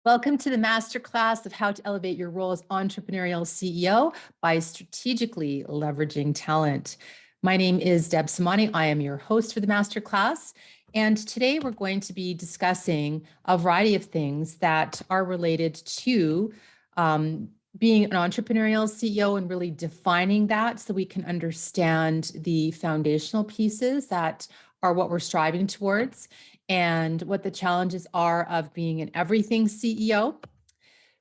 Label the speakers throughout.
Speaker 1: Welcome to the Masterclass of how to elevate your role as entrepreneurial CEO by strategically leveraging talent. My name is Deb Simani. I am your host for the Masterclass. And today we're going to be discussing a variety of things that are related to being an entrepreneurial CEO and really defining that so we can understand the foundational pieces that are what we're striving towards and what the challenges are of being an everything CEO.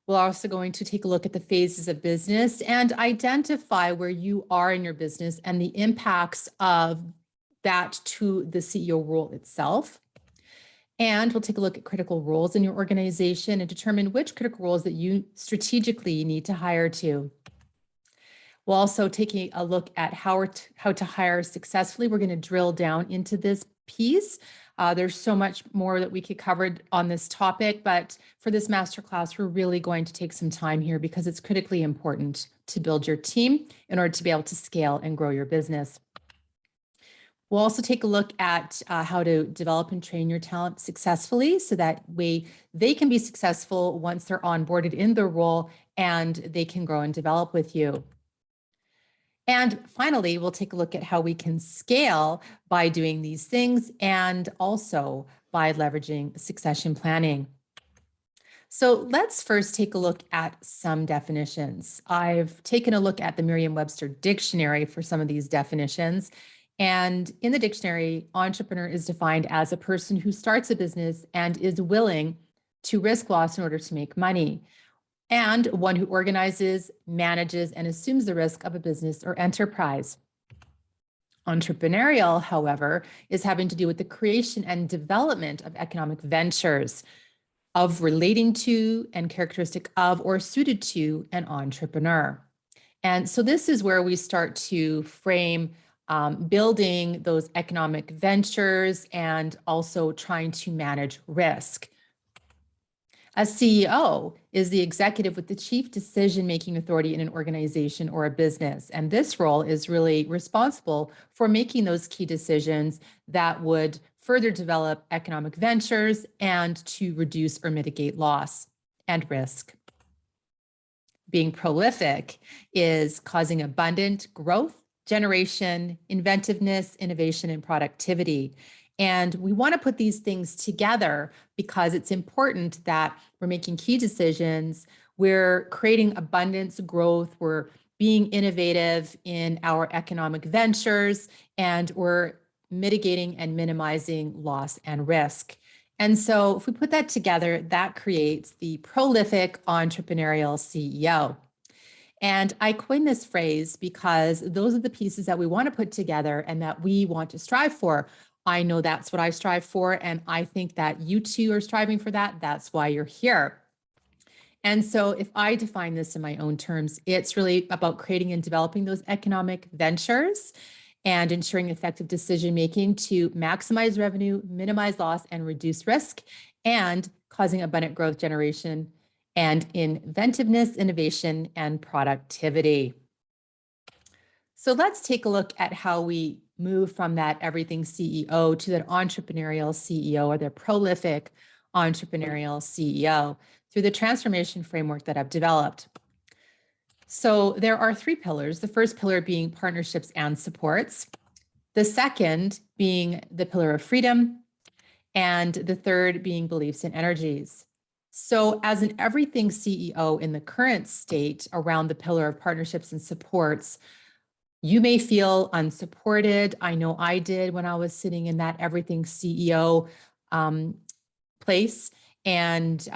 Speaker 1: We're also going to take a look at the phases of business and identify where you are in your business and the impacts of that to the CEO role itself. And we'll take a look at critical roles in your organization and determine which critical roles that you strategically need to hire to. We'll also take a look at how to hire successfully. We're going to drill down into this piece. There's so much more that we could cover on this topic, but for this masterclass, we're really going to take some time here because it's critically important to build your team in order to be able to scale and grow your business. We'll also take a look at how to develop and train your talent successfully so that way they can be successful once they're onboarded in their role and they can grow and develop with you. And finally, we'll take a look at how we can scale by doing these things and also by leveraging succession planning. So let's first take a look at some definitions. I've taken a look at the Merriam-Webster dictionary for some of these definitions. And in the dictionary, entrepreneur is defined as a person who starts a business and is willing to risk loss in order to make money, and one who organizes, manages, and assumes the risk of a business or enterprise. Entrepreneurial, however, is having to do with the creation and development of economic ventures of relating to and characteristic of or suited to an entrepreneur. And so this is where we start to frame building those economic ventures and also trying to manage risk. A CEO is the executive with the chief decision-making authority in an organization or a business. And this role is really responsible for making those key decisions that would further develop economic ventures and to reduce or mitigate loss and risk. Being prolific is causing abundant growth, generation, inventiveness, innovation, and productivity. And we want to put these things together because it's important that we're making key decisions, we're creating abundance, growth, we're being innovative in our economic ventures, and we're mitigating and minimizing loss and risk. And so if we put that together, that creates the prolific entrepreneurial CEO. And I coined this phrase because those are the pieces that we want to put together and that we want to strive for. I know that's what I strive for, and I think that you too are striving for that. That's why you're here. And so if I define this in my own terms, it's really about creating and developing those economic ventures and ensuring effective decision-making to maximize revenue, minimize loss, and reduce risk, and causing abundant growth generation and inventiveness, innovation, and productivity. So let's take a look at how we move from that everything CEO to that entrepreneurial CEO or the prolific entrepreneurial CEO through the transformation framework that I've developed. So there are three pillars. The first pillar being partnerships and supports. The second being the pillar of freedom. And the third being beliefs and energies. So as an everything CEO in the current state around the pillar of partnerships and supports, you may feel unsupported. I know I did when I was sitting in that everything CEO place, and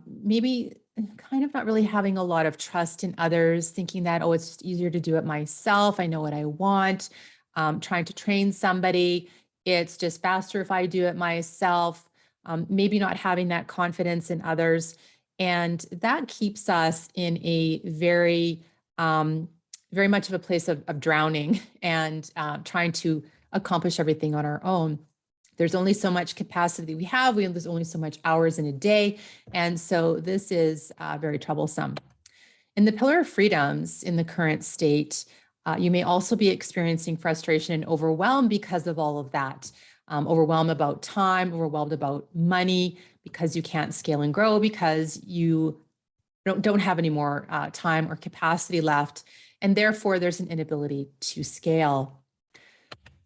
Speaker 1: maybe kind of not really having a lot of trust in others, thinking that, oh, it's just easier to do it myself. I know what I want. Trying to train somebody. It's just faster if I do it myself. Maybe not having that confidence in others. And that keeps us in a very much of a place of drowning and trying to accomplish everything on our own. There's only so much capacity we have. There's only so much hours in a day. And so this is very troublesome. In the pillar of freedoms in the current state, you may also be experiencing frustration and overwhelm because of all of that. overwhelmed about time, overwhelmed about money because you can't scale and grow because you don't have any more time or capacity left. And therefore, there's an inability to scale.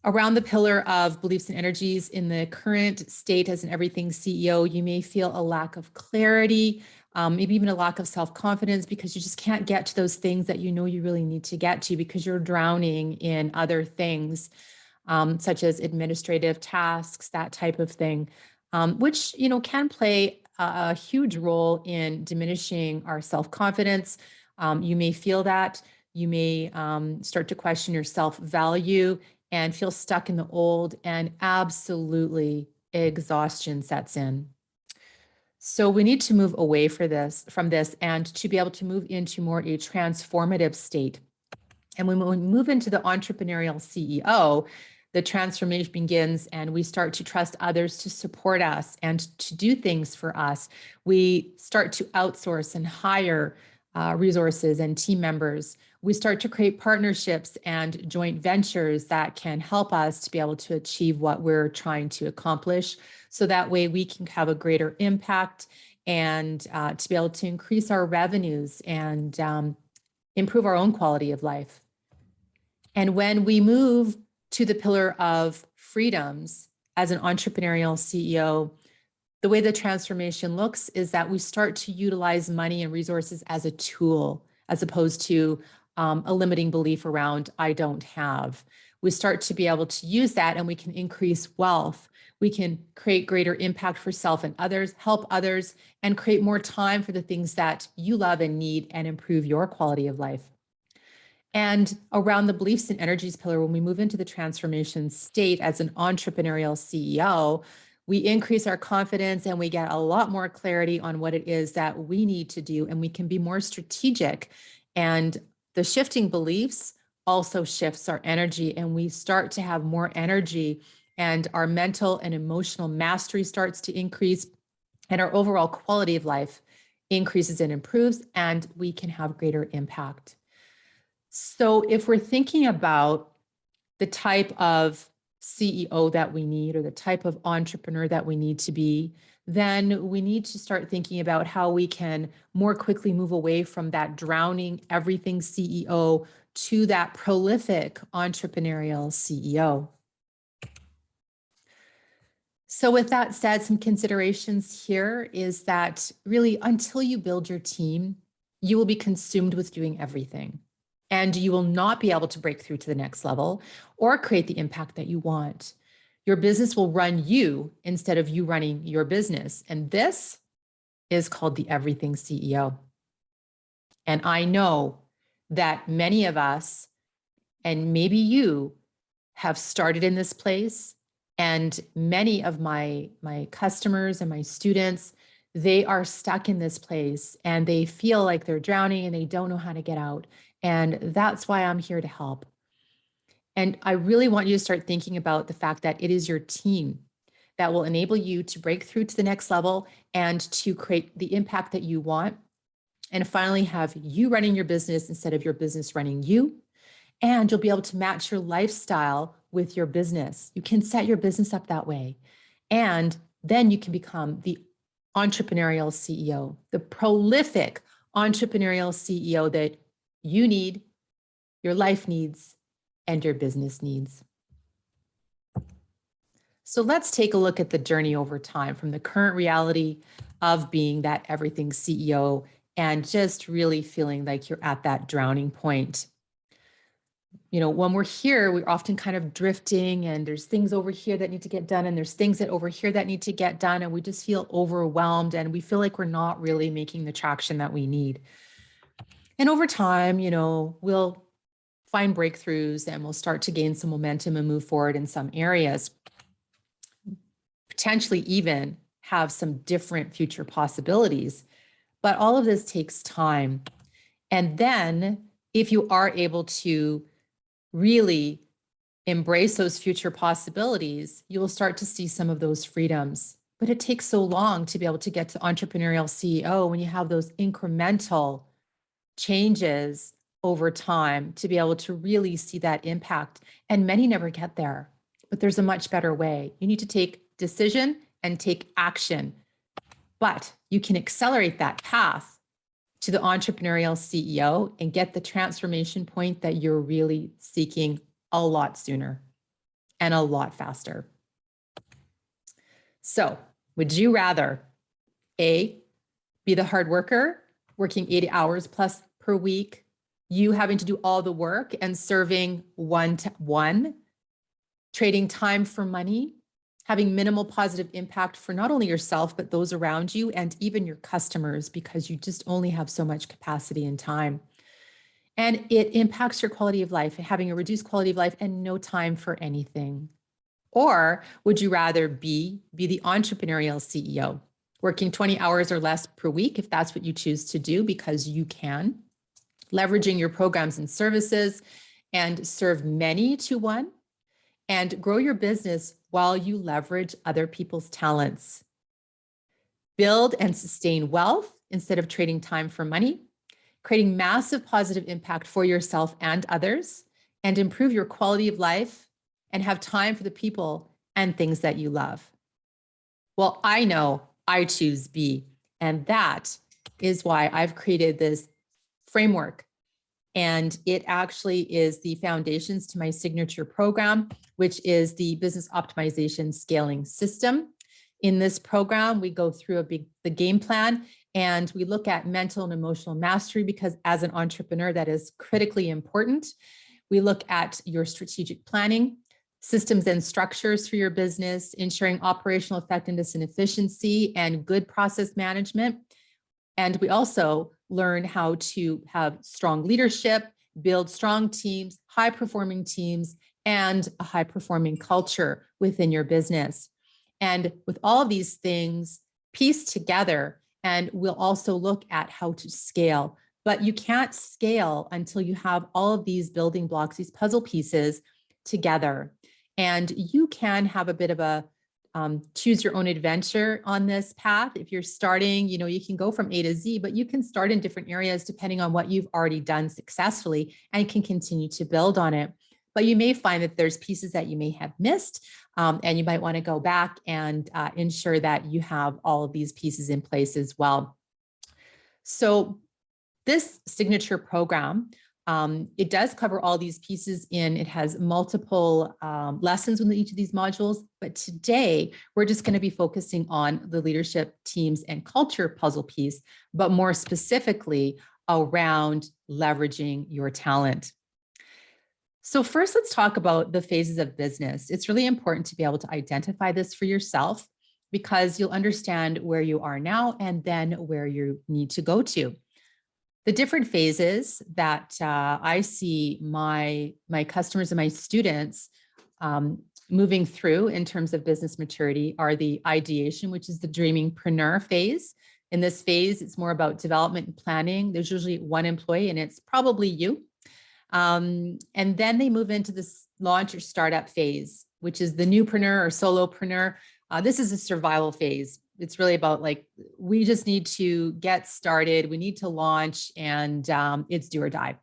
Speaker 1: Around the pillar of beliefs and energies, in the current state as an everything CEO, you may feel a lack of clarity, maybe even a lack of self-confidence because you just can't get to those things that you know you really need to get to because you're drowning in other things, such as administrative tasks, that type of thing, which can play a huge role in diminishing our self-confidence. You may feel that. You may start to question your self-value and feel stuck in the old, and absolutely exhaustion sets in. So we need to move away from this and to be able to move into more a transformative state. And when we move into the entrepreneurial CEO, the transformation begins and we start to trust others to support us and to do things for us. We start to outsource and hire resources and team members. We start to create partnerships and joint ventures that can help us to be able to achieve what we're trying to accomplish. So that way we can have a greater impact and to be able to increase our revenues and improve our own quality of life. And when we move to the pillar of freedoms as an entrepreneurial CEO, the way the transformation looks is that we start to utilize money and resources as a tool, as opposed to a limiting belief around, I don't have. We start to be able to use that and we can increase wealth. We can create greater impact for self and others, help others, and create more time for the things that you love and need and improve your quality of life. And around the beliefs and energies pillar, when we move into the transformation state as an entrepreneurial CEO, we increase our confidence and we get a lot more clarity on what it is that we need to do, and we can be more strategic. And the shifting beliefs also shifts our energy, and we start to have more energy, and our mental and emotional mastery starts to increase, and our overall quality of life increases and improves, and we can have greater impact. So if we're thinking about the type of CEO that we need or the type of entrepreneur that we need to be, then we need to start thinking about how we can more quickly move away from that drowning everything CEO to that prolific entrepreneurial CEO. So with that said, some considerations here is that really until you build your team, you will be consumed with doing everything. And you will not be able to break through to the next level or create the impact that you want. Your business will run you instead of you running your business. And this is called the everything CEO. And I know that many of us, and maybe you, have started in this place. And many of my customers and my students, they are stuck in this place and they feel like they're drowning and they don't know how to get out. And that's why I'm here to help. And I really want you to start thinking about the fact that it is your team that will enable you to break through to the next level and to create the impact that you want. And finally, have you running your business instead of your business running you. And you'll be able to match your lifestyle with your business. You can set your business up that way. And then you can become the entrepreneurial CEO, the prolific entrepreneurial CEO that you need, your life needs, and your business needs. So let's take a look at the journey over time from the current reality of being that everything CEO and just really feeling like you're at that drowning point. You know, when we're here, we're often kind of drifting and there's things over here that need to get done and there's things that over here that need to get done, and we just feel overwhelmed and we feel like we're not really making the traction that we need. And over time, you know, we'll find breakthroughs and we'll start to gain some momentum and move forward in some areas, potentially even have some different future possibilities. But all of this takes time. And then if you are able to really embrace those future possibilities, you will start to see some of those freedoms. But it takes so long to be able to get to entrepreneurial CEO when you have those incremental changes over time to be able to really see that impact. And many never get there. but there's a much better way. You need to take decision and take action, but you can accelerate that path to the entrepreneurial CEO and get the transformation point that you're really seeking a lot sooner and a lot faster. So, would you rather A, be the hard worker, working 80 hours plus per week, you having to do all the work and serving one-to-one, trading time for money, having minimal positive impact for not only yourself, but those around you and even your customers, because you just only have so much capacity and time. And it impacts your quality of life, having a reduced quality of life and no time for anything. Or would you rather be the entrepreneurial CEO, working 20 hours or less per week, if that's what you choose to do, because you can, leveraging your programs and services and serve many to one, and grow your business while you leverage other people's talents. Build and sustain wealth instead of trading time for money, creating massive positive impact for yourself and others, and improve your quality of life and have time for the people and things that you love. Well, I know I choose B, and that is why I've created this framework. And it actually is the foundations to my signature program, which is the business optimization scaling system. In this program, we go through the game plan, and we look at mental and emotional mastery, because as an entrepreneur, that is critically important. We look at your strategic planning, systems and structures for your business, ensuring operational effectiveness and efficiency, and good process management. And we also learn how to have strong leadership, build strong teams, high-performing teams, and a high-performing culture within your business. And with all of these things pieced together, and we'll also look at how to scale. But you can't scale until you have all of these building blocks, these puzzle pieces together. And you can have a bit of a choose your own adventure on this path. If you're starting, you can go from A to Z, but you can start in different areas depending on what you've already done successfully and can continue to build on it. But you may find that there's pieces that you may have missed, and you might want to go back and ensure that you have all of these pieces in place as well. So this signature program, it does cover all these pieces it has multiple lessons within each of these modules, but today we're just going to be focusing on the leadership, teams, and culture puzzle piece, but more specifically around leveraging your talent. So first, let's talk about the phases of business. It's really important to be able to identify this for yourself, because you'll understand where you are now and then where you need to go to. The different phases that I see my customers and my students moving through in terms of business maturity are the ideation, which is the dreamingpreneur phase. In this phase, it's more about development and planning. There's usually one employee, and it's probably you. And then they move into this launch or startup phase, which is the newpreneur or solopreneur. This is a survival phase. It's really about we just need to get started. We need to launch, and it's do or die.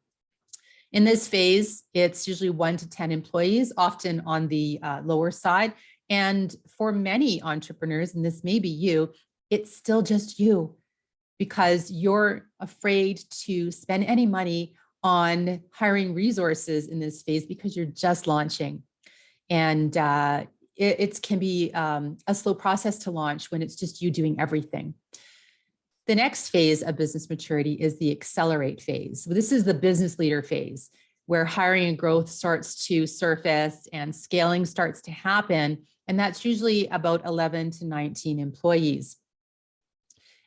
Speaker 1: In this phase, it's usually 1 to 10 employees, often on the lower side. And for many entrepreneurs, and this may be you, it's still just you, because you're afraid to spend any money on hiring resources in this phase because you're just launching. And it can be a slow process to launch when it's just you doing everything. The next phase of business maturity is the accelerate phase. So this is the business leader phase, where hiring and growth starts to surface and scaling starts to happen. And that's usually about 11 to 19 employees.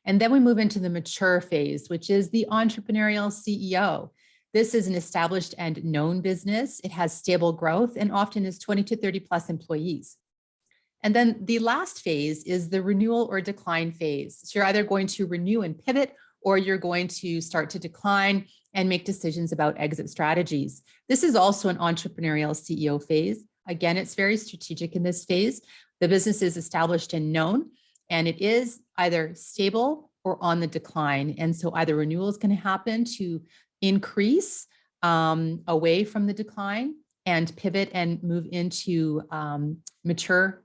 Speaker 1: And then we move into the mature phase, which is the entrepreneurial CEO. This is an established and known business. It has stable growth and often is 20 to 30 plus employees. And then the last phase is the renewal or decline phase. So you're either going to renew and pivot, or you're going to start to decline and make decisions about exit strategies. This is also an entrepreneurial CEO phase. Again, it's very strategic in this phase. The business is established and known, and it is either stable or on the decline. And so either renewal is going to happen to increase away from the decline, and pivot and move into mature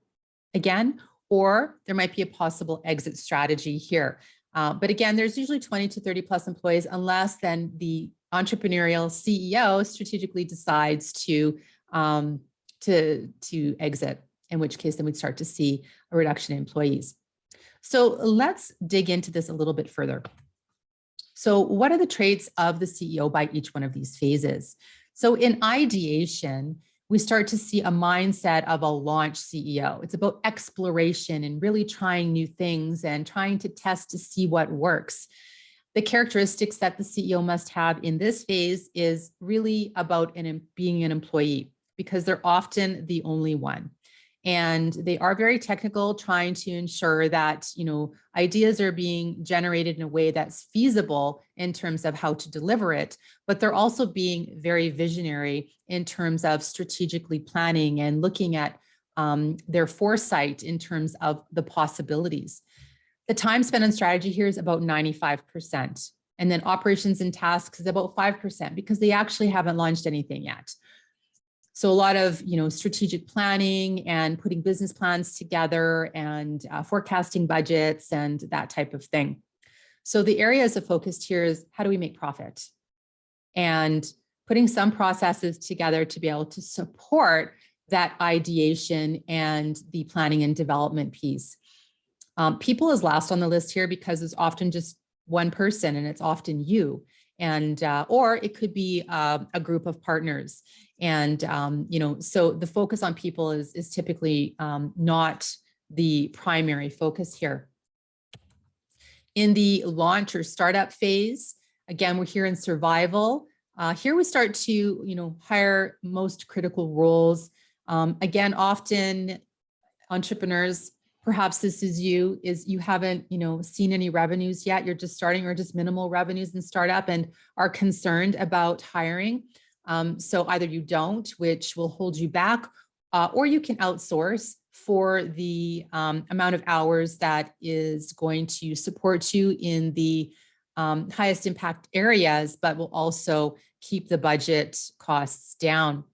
Speaker 1: again, or there might be a possible exit strategy here. But again, there's usually 20 to 30 plus employees, unless then the entrepreneurial CEO strategically decides to exit, in which case then we'd start to see a reduction in employees. So let's dig into this a little bit further. So what are the traits of the CEO by each one of these phases? So in ideation, we start to see a mindset of a launch CEO. It's about exploration and really trying new things and trying to test to see what works. The characteristics that the CEO must have in this phase is really about being an employee, because they're often the only one. And they are very technical, trying to ensure that, ideas are being generated in a way that's feasible in terms of how to deliver it, but they're also being very visionary in terms of strategically planning and looking at their foresight in terms of the possibilities. The time spent on strategy here is about 95%. And then operations and tasks is about 5%, because they actually haven't launched anything yet. So a lot of, strategic planning and putting business plans together and forecasting budgets and that type of thing. So the areas of focus here is, how do we make profit? And putting some processes together to be able to support that ideation and the planning and development piece. People is last on the list here, because it's often just one person, and it's often you. And or it could be a group of partners. And so the focus on people is typically not the primary focus here. In the launch or startup phase, again, we're here in survival. Here we start to hire most critical roles. Again, often entrepreneurs, perhaps this is you haven't, seen any revenues yet. You're just starting, or just minimal revenues in startup, and are concerned about hiring. So either you don't, which will hold you back, or you can outsource for the amount of hours that is going to support you in the highest impact areas, but will also keep the budget costs down.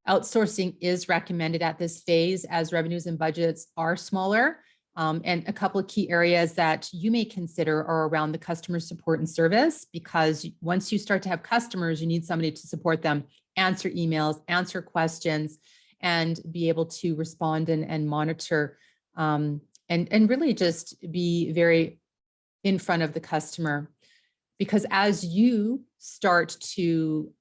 Speaker 1: Outsourcing is recommended at this phase, as revenues and budgets are smaller. And a couple of key areas that you may consider are around the customer support and service, because once you start to have customers, you need somebody to support them, answer emails, answer questions, and be able to respond and monitor, and really just be very in front of the customer. Because as you start to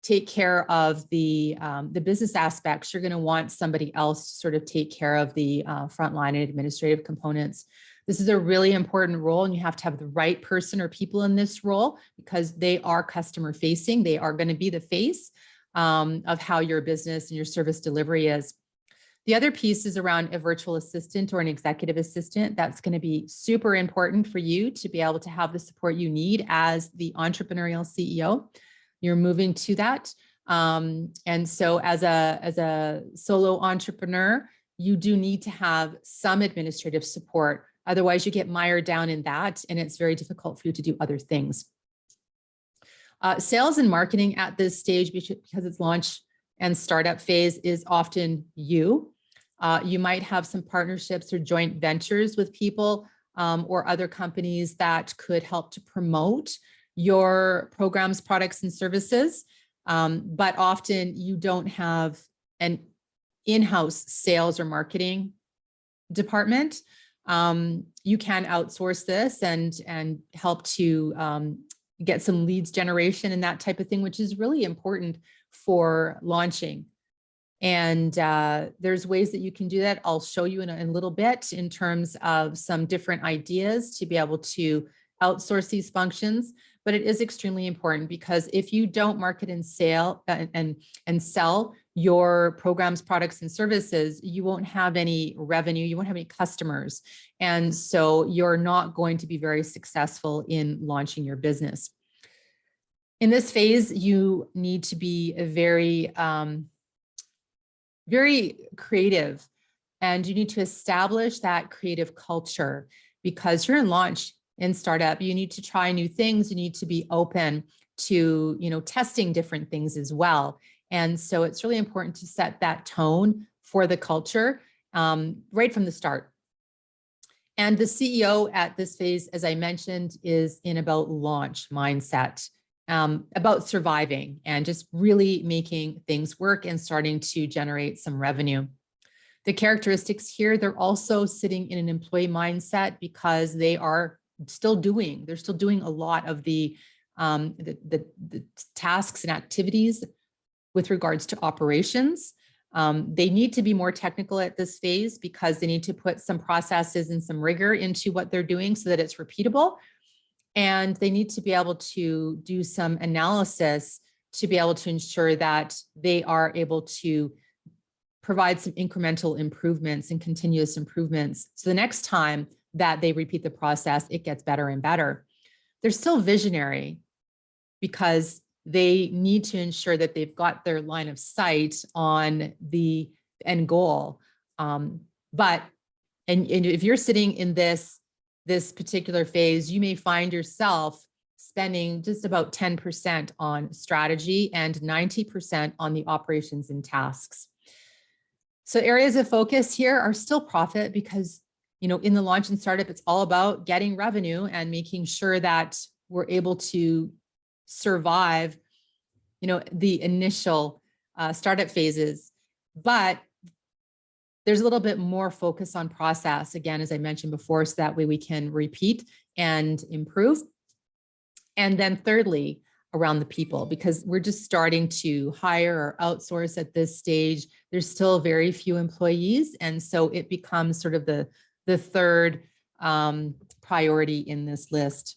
Speaker 1: take care of the business aspects, you're going to want somebody else to sort of take care of the frontline and administrative components. This is a really important role, and you have to have the right person or people in this role, because they are customer facing. They are going to be the face of how your business and your service delivery is. The other piece is around a virtual assistant or an executive assistant. That's going to be super important for you to be able to have the support you need as the entrepreneurial CEO. You're moving to that. And so as a solo entrepreneur, you do need to have some administrative support. Otherwise, you get mired down in that, and it's very difficult for you to do other things. Sales and marketing at this stage, because it's launch and startup phase, is often you. You might have some partnerships or joint ventures with people or other companies that could help to promote your programs, products, and services. But often you don't have an in-house sales or marketing department. You can outsource this and help to get some leads generation and that type of thing, which is really important for launching. And there's ways that you can do that. I'll show you in a little bit in terms of some different ideas to be able to outsource these functions. But it is extremely important, because if you don't market and sell your programs, products, and services, you won't have any revenue, you won't have any customers. And so you're not going to be very successful in launching your business. In this phase, you need to be very, very creative, and you need to establish that creative culture, because you're in launch. In startup, you need to try new things. You need to be open to, testing different things as well. And so it's really important to set that tone for the culture right from the start. And the CEO at this phase, as I mentioned, is in about launch mindset, about surviving and just really making things work and starting to generate some revenue. The characteristics here, they're also sitting in an employee mindset because they're still doing a lot of the tasks and activities with regards to operations. They need to be more technical at this phase because they need to put some processes and some rigor into what they're doing so that it's repeatable. And they need to be able to do some analysis to be able to ensure that they are able to provide some incremental improvements and continuous improvements. So the next time that they repeat the process, it gets better and better. They're still visionary because they need to ensure that they've got their line of sight on the end goal. But if you're sitting in this particular phase, you may find yourself spending just about 10% on strategy and 90% on the operations and tasks. So areas of focus here are still profit because, in the launch and startup, it's all about getting revenue and making sure that we're able to survive, the initial startup phases. But there's a little bit more focus on process, again, as I mentioned before, so that way we can repeat and improve. And then thirdly, around the people, because we're just starting to hire or outsource at this stage. There's still very few employees. And so it becomes sort of the third priority in this list.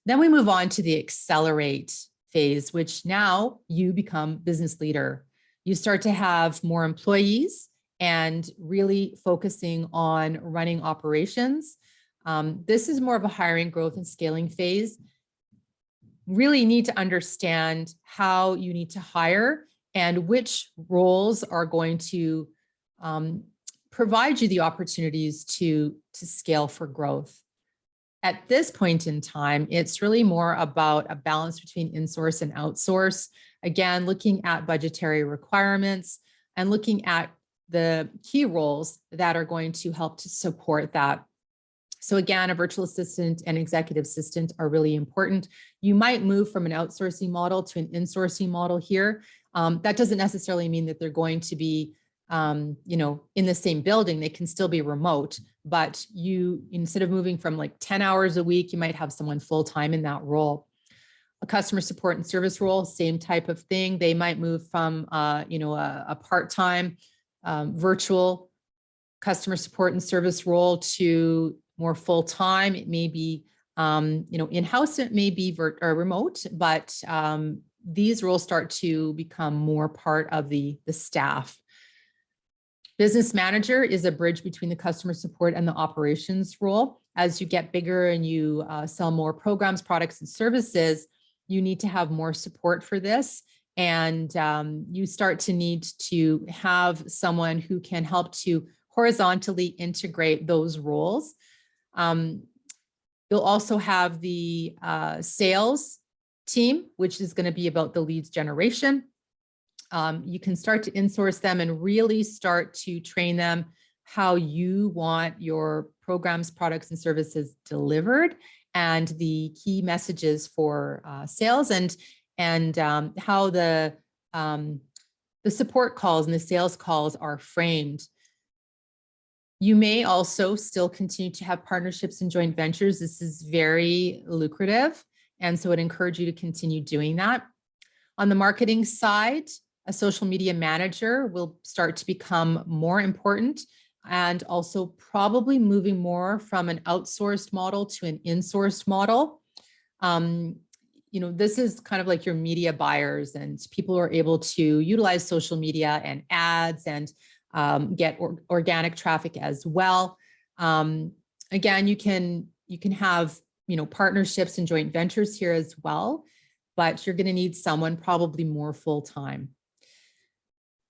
Speaker 1: Then we move on to the accelerate phase, which now you become business leader. You start to have more employees and really focusing on running operations. This is more of a hiring, growth, and scaling phase. Really need to understand how you need to hire and which roles are going to provide you the opportunities to scale for growth. At this point in time, it's really more about a balance between insource and outsource. Again, looking at budgetary requirements and looking at the key roles that are going to help to support that. So again, a virtual assistant and executive assistant are really important. You might move from an outsourcing model to an insourcing model here. That doesn't necessarily mean that they're going to be, in the same building. They can still be remote, but instead of moving from like 10 hours a week, you might have someone full-time in that role. A customer support and service role, same type of thing. They might move from, a part-time virtual customer support and service role to more full-time. It may be, in-house, it may be remote, but these roles start to become more part of the staff. Business manager is a bridge between the customer support and the operations role. As you get bigger and you sell more programs, products, and services, you need to have more support for this. And you start to need to have someone who can help to horizontally integrate those roles. You'll also have the sales team, which is going to be about the leads generation. You can start to insource them and really start to train them how you want your programs, products, and services delivered, and the key messages for sales, and how the support calls and the sales calls are framed. You may also still continue to have partnerships and joint ventures. This is very lucrative, and so I'd encourage you to continue doing that. On the marketing side, a social media manager will start to become more important, and also probably moving more from an outsourced model to an insourced model. This is kind of like your media buyers, and people are able to utilize social media and ads and get organic traffic as well. Again, you can have partnerships and joint ventures here as well, but you're going to need someone probably more full-time.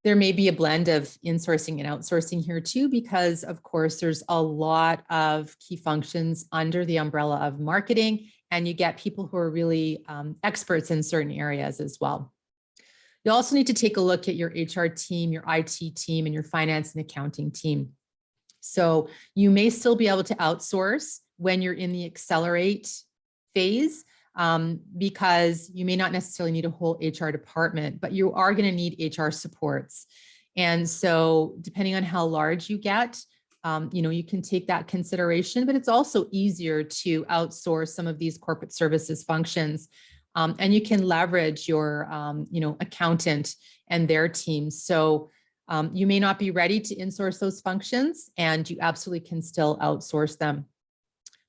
Speaker 1: There may be a blend of insourcing and outsourcing here too, because of course there's a lot of key functions under the umbrella of marketing, and you get people who are really experts in certain areas as well. You also need to take a look at your HR team, your IT team, and your finance and accounting team. So you may still be able to outsource when you're in the accelerate phase, because you may not necessarily need a whole HR department, but you are going to need HR supports. And so depending on how large you get, you can take that consideration, but it's also easier to outsource some of these corporate services functions. And you can leverage your, accountant and their teams. So you may not be ready to insource those functions, and you absolutely can still outsource them.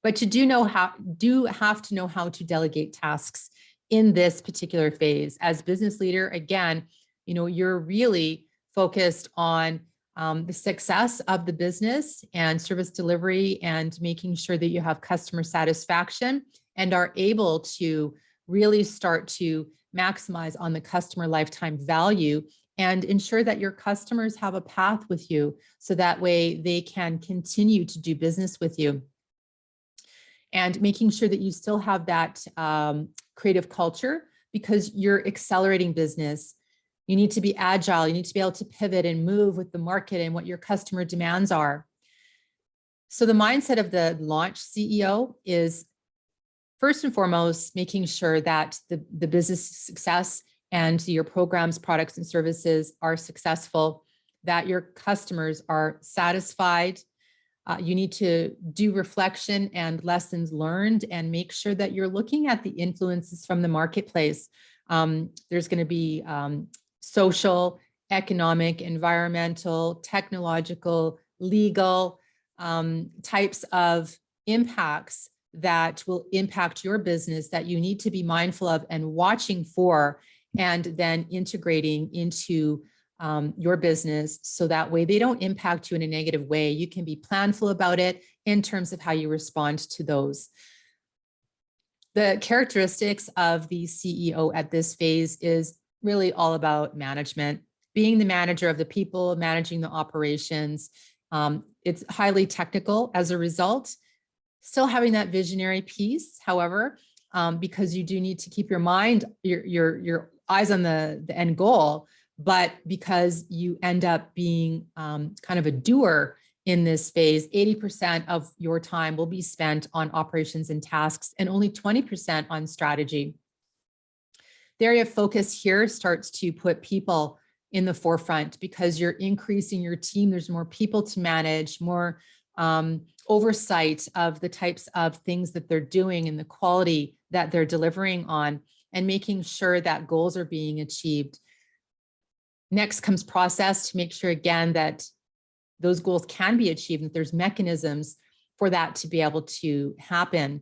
Speaker 1: But you do have to know how to delegate tasks in this particular phase. As business leader, again, you're really focused on the success of the business and service delivery and making sure that you have customer satisfaction and are able to really start to maximize on the customer lifetime value and ensure that your customers have a path with you so that way they can continue to do business with you. And making sure that you still have that creative culture, because you're accelerating business. You need to be agile. You need to be able to pivot and move with the market and what your customer demands are. So the mindset of the launch CEO is first and foremost, making sure that the business success and your programs, products, and services are successful, that your customers are satisfied. You need to do reflection and lessons learned and make sure that you're looking at the influences from the marketplace. There's going to be social, economic, environmental, technological, legal types of impacts that will impact your business that you need to be mindful of and watching for, and then integrating into your business so that way they don't impact you in a negative way. You can be planful about it in terms of how you respond to those. The characteristics of the CEO at this phase is really all about management, being the manager of the people, managing the operations. It's highly technical as a result. Still having that visionary piece, however, because you do need to keep your mind, your eyes on the end goal, but because you end up being kind of a doer in this phase, 80% of your time will be spent on operations and tasks and only 20% on strategy. The area of focus here starts to put people in the forefront because you're increasing your team. There's more people to manage, more oversight of the types of things that they're doing and the quality that they're delivering on, and making sure that goals are being achieved. Next comes process to make sure, again, that those goals can be achieved, and that there's mechanisms for that to be able to happen.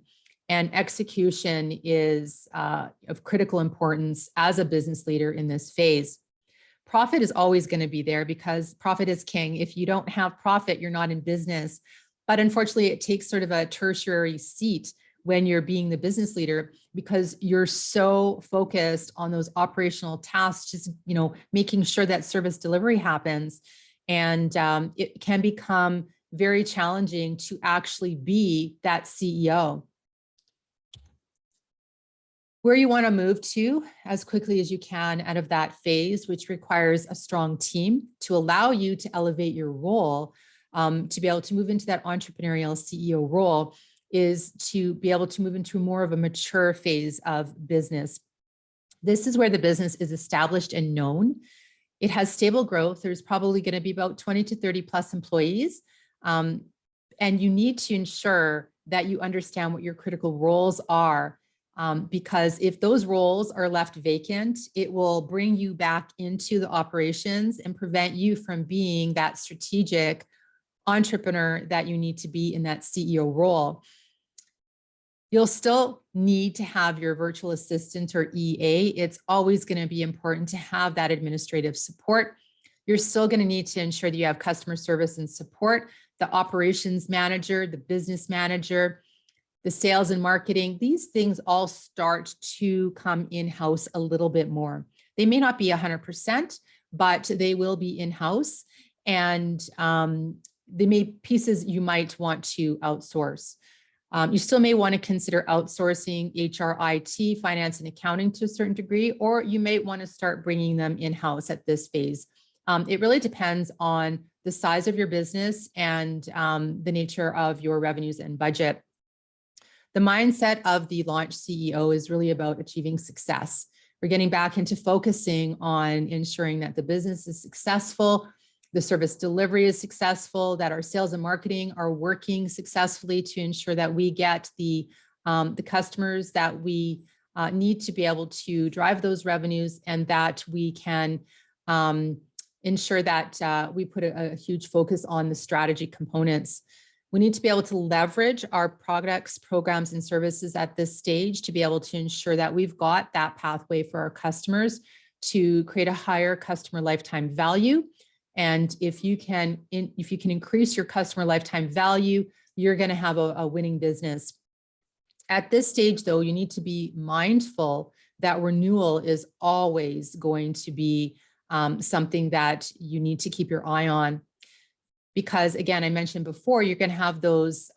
Speaker 1: And execution is of critical importance as a business leader in this phase. Profit is always going to be there because profit is king. If you don't have profit, you're not in business. But unfortunately, it takes sort of a tertiary seat when you're being the business leader because you're so focused on those operational tasks, just making sure that service delivery happens. And it can become very challenging to actually be that CEO. Where you want to move to as quickly as you can out of that phase, which requires a strong team to allow you to elevate your role, to be able to move into that entrepreneurial CEO role, is to be able to move into more of a mature phase of business. This is where the business is established and known. It has stable growth. There's probably going to be about 20 to 30 plus employees. And you need to ensure that you understand what your critical roles are. Because if those roles are left vacant, it will bring you back into the operations and prevent you from being that strategic entrepreneur that you need to be in that CEO role. You'll still need to have your virtual assistant or EA. It's always going to be important to have that administrative support. You're still going to need to ensure that you have customer service and support, the operations manager, the business manager, the sales and marketing. These things all start to come in-house a little bit more. They may not be 100%, but they will be in-house, and they may pieces you might want to outsource. You still may want to consider outsourcing HR, IT, finance, and accounting to a certain degree, or you may want to start bringing them in-house at this phase. It really depends on the size of your business and the nature of your revenues and budget. The mindset of the launch CEO is really about achieving success. We're getting back into focusing on ensuring that the business is successful, the service delivery is successful, that our sales and marketing are working successfully to ensure that we get the customers that we need to be able to drive those revenues, and that we can ensure that we put a huge focus on the strategy components. We need to be able to leverage our products, programs, and services at this stage to be able to ensure that we've got that pathway for our customers to create a higher customer lifetime value. And if you can increase your customer lifetime value, you're going to have a winning business. At this stage, though, you need to be mindful that renewal is always going to be something that you need to keep your eye on. Because again, I mentioned before, you're going to have those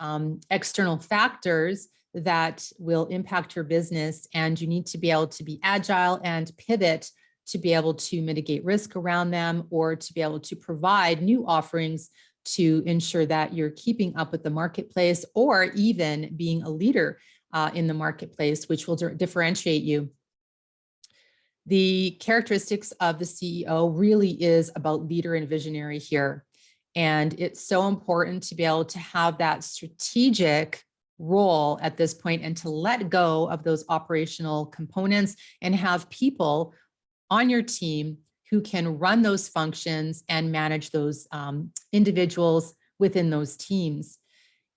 Speaker 1: external factors that will impact your business, and you need to be able to be agile and pivot to be able to mitigate risk around them, or to be able to provide new offerings to ensure that you're keeping up with the marketplace, or even being a leader in the marketplace, which will differentiate you. The characteristics of the CEO really is about leader and visionary here. And it's so important to be able to have that strategic role at this point, and to let go of those operational components and have people on your team who can run those functions and manage those individuals within those teams,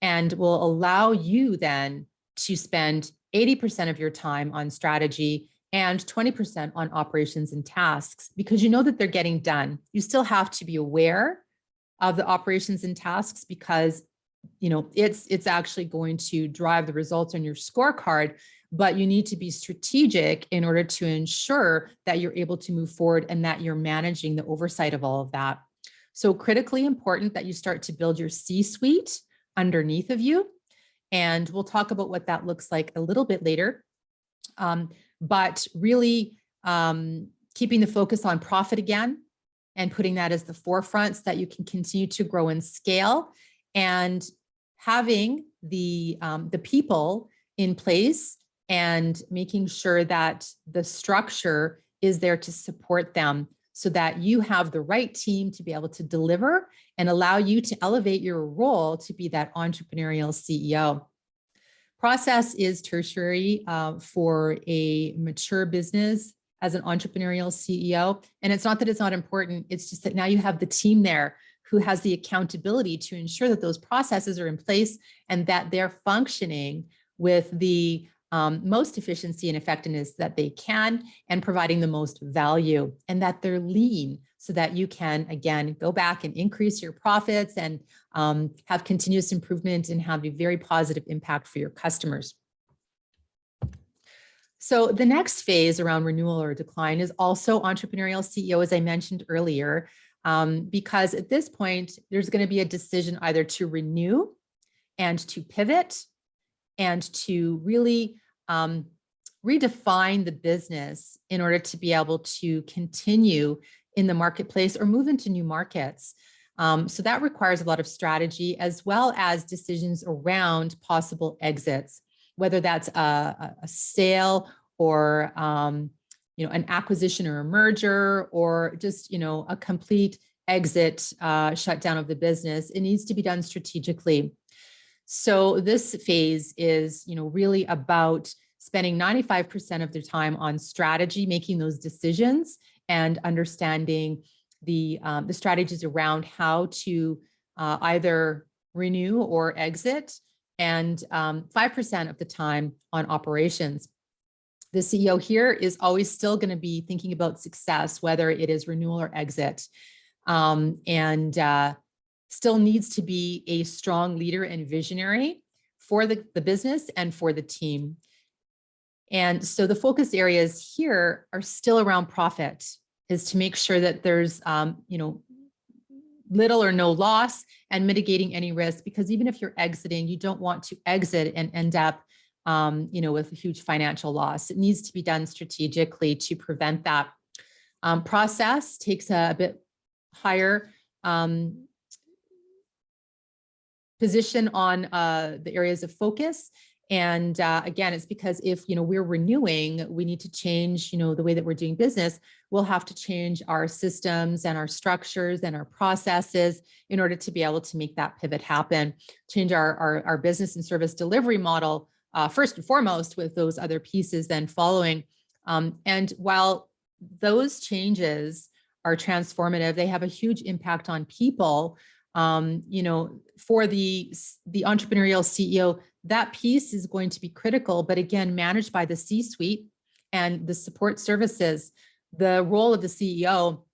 Speaker 1: and will allow you then to spend 80% of your time on strategy and 20% on operations and tasks, because you know that they're getting done. You still have to be aware of the operations and tasks, because it's actually going to drive the results on your scorecard, but you need to be strategic in order to ensure that you're able to move forward and that you're managing the oversight of all of that. So critically important that you start to build your C-suite underneath of you. And we'll talk about what that looks like a little bit later. But really keeping the focus on profit again, and putting that as the forefront so that you can continue to grow and scale, and having the people in place and making sure that the structure is there to support them, so that you have the right team to be able to deliver and allow you to elevate your role to be that entrepreneurial CEO. Process is tertiary for a mature business as an entrepreneurial CEO. And it's not that it's not important, it's just that now you have the team there who has the accountability to ensure that those processes are in place and that they're functioning with the most efficiency and effectiveness that they can, and providing the most value, and that they're lean, so that you can, again, go back and increase your profits and have continuous improvement and have a very positive impact for your customers. So the next phase around renewal or decline is also entrepreneurial CEO, as I mentioned earlier, because at this point, there's going to be a decision either to renew and to pivot and to really redefine the business in order to be able to continue in the marketplace or move into new markets. So that requires a lot of strategy, as well as decisions around possible exits, whether that's a sale or an acquisition or a merger, or just a complete exit, shutdown of the business. It needs to be done strategically. So this phase is really about spending 95% of their time on strategy, making those decisions and understanding the strategies around how to either renew or exit, and 5% of the time on operations. The CEO here is always still going to be thinking about success, whether it is renewal or exit, and still needs to be a strong leader and visionary for the business and for the team. And so the focus areas here are still around profit, is to make sure that there's, little or no loss, and mitigating any risk, because even if you're exiting, you don't want to exit and end up with a huge financial loss. It needs to be done strategically to prevent that. Process takes a bit higher position on the areas of focus. And again, it's because if we're renewing, we need to change the way that we're doing business. We'll have to change our systems and our structures and our processes in order to be able to make that pivot happen. Change our business and service delivery model first and foremost, with those other pieces then following. And while those changes are transformative, they have a huge impact on people. For the entrepreneurial CEO, that piece is going to be critical, but again, managed by the C-suite and the support services. The role of the CEO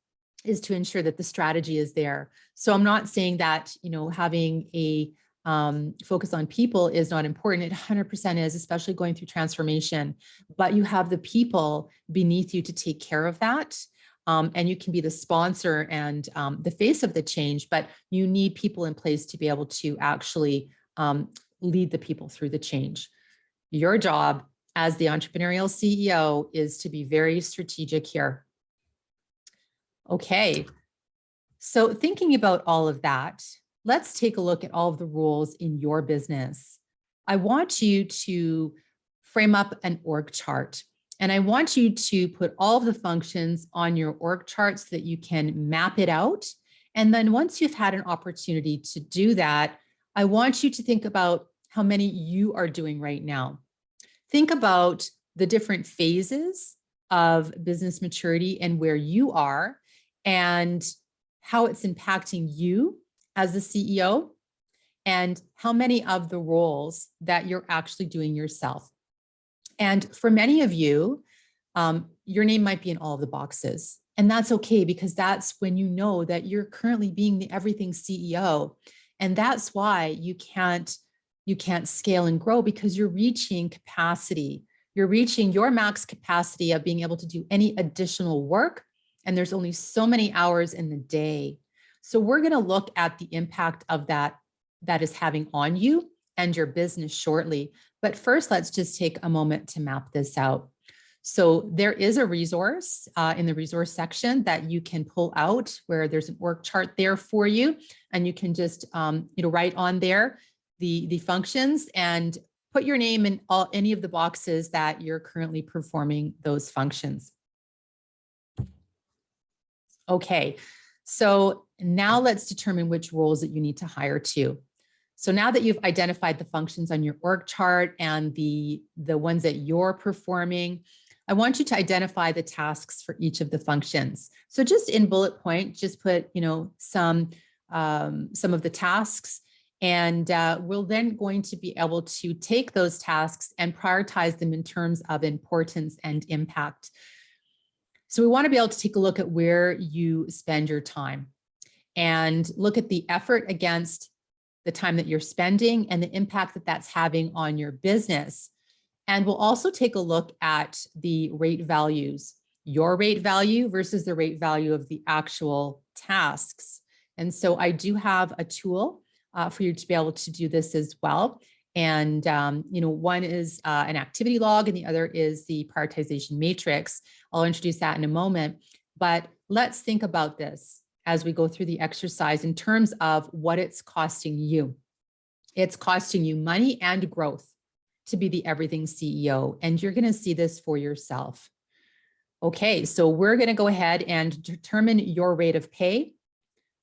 Speaker 1: is to ensure that the strategy is there. So I'm not saying that, having a focus on people is not important. It 100% is, especially going through transformation, but you have the people beneath you to take care of that. And you can be the sponsor and the face of the change, but you need people in place to be able to actually lead the people through the change. Your job as the entrepreneurial CEO is to be very strategic here. Okay, so thinking about all of that, let's take a look at all of the roles in your business. I want you to frame up an org chart. And I want you to put all of the functions on your org chart so that you can map it out. And then once you've had an opportunity to do that, I want you to think about how many you are doing right now. Think about the different phases of business maturity and where you are and how it's impacting you as the CEO, and how many of the roles that you're actually doing yourself. And for many of you, your name might be in all of the boxes. And that's okay, because that's when you know that you're currently being the everything CEO. And that's why you can't scale and grow, because you're reaching capacity. You're reaching your max capacity of being able to do any additional work. And there's only so many hours in the day. So we're going to look at the impact of that is having on you and your business shortly. But first, let's just take a moment to map this out. So there is a resource in the resource section that you can pull out, where there's an org chart there for you. And you can just write on there the functions and put your name in any of the boxes that you're currently performing those functions. Okay, so now let's determine which roles that you need to hire to. So now that you've identified the functions on your org chart and the ones that you're performing, I want you to identify the tasks for each of the functions. So just in bullet point, just put some of the tasks, and we're then going to be able to take those tasks and prioritize them in terms of importance and impact. So we want to be able to take a look at where you spend your time and look at the effort against the time that you're spending and the impact that that's having on your business. And we'll also take a look at the rate values, your rate value versus the rate value of the actual tasks. And so I do have a tool for you to be able to do this as well. And, one is an activity log and the other is the prioritization matrix. I'll introduce that in a moment, but let's think about this as we go through the exercise in terms of what it's costing you. It's costing you money and growth to be the everything CEO, and you're going to see this for yourself. Okay, so we're going to go ahead and determine your rate of pay.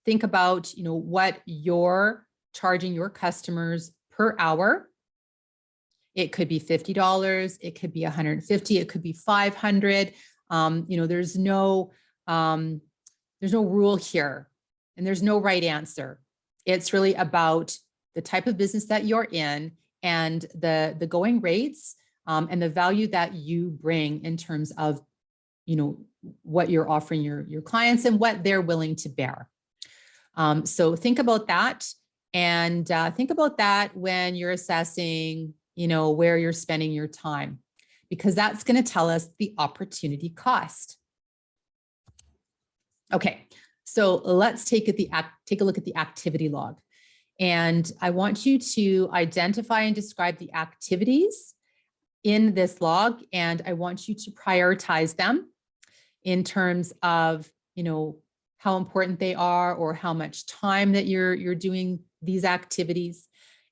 Speaker 1: Think about, what you're charging your customers per hour. It could be $50, it could be $150, it could be $500. There's no rule here, and there's no right answer. It's really about the type of business that you're in and the going rates and the value that you bring in terms of, what you're offering your clients and what they're willing to bear. So think about that, and think about that when you're assessing, where you're spending your time, because that's going to tell us the opportunity cost. Okay, So let's take a look at the activity log. And I want you to identify and describe the activities in this log. And I want you to prioritize them in terms of, how important they are or how much time that you're doing these activities.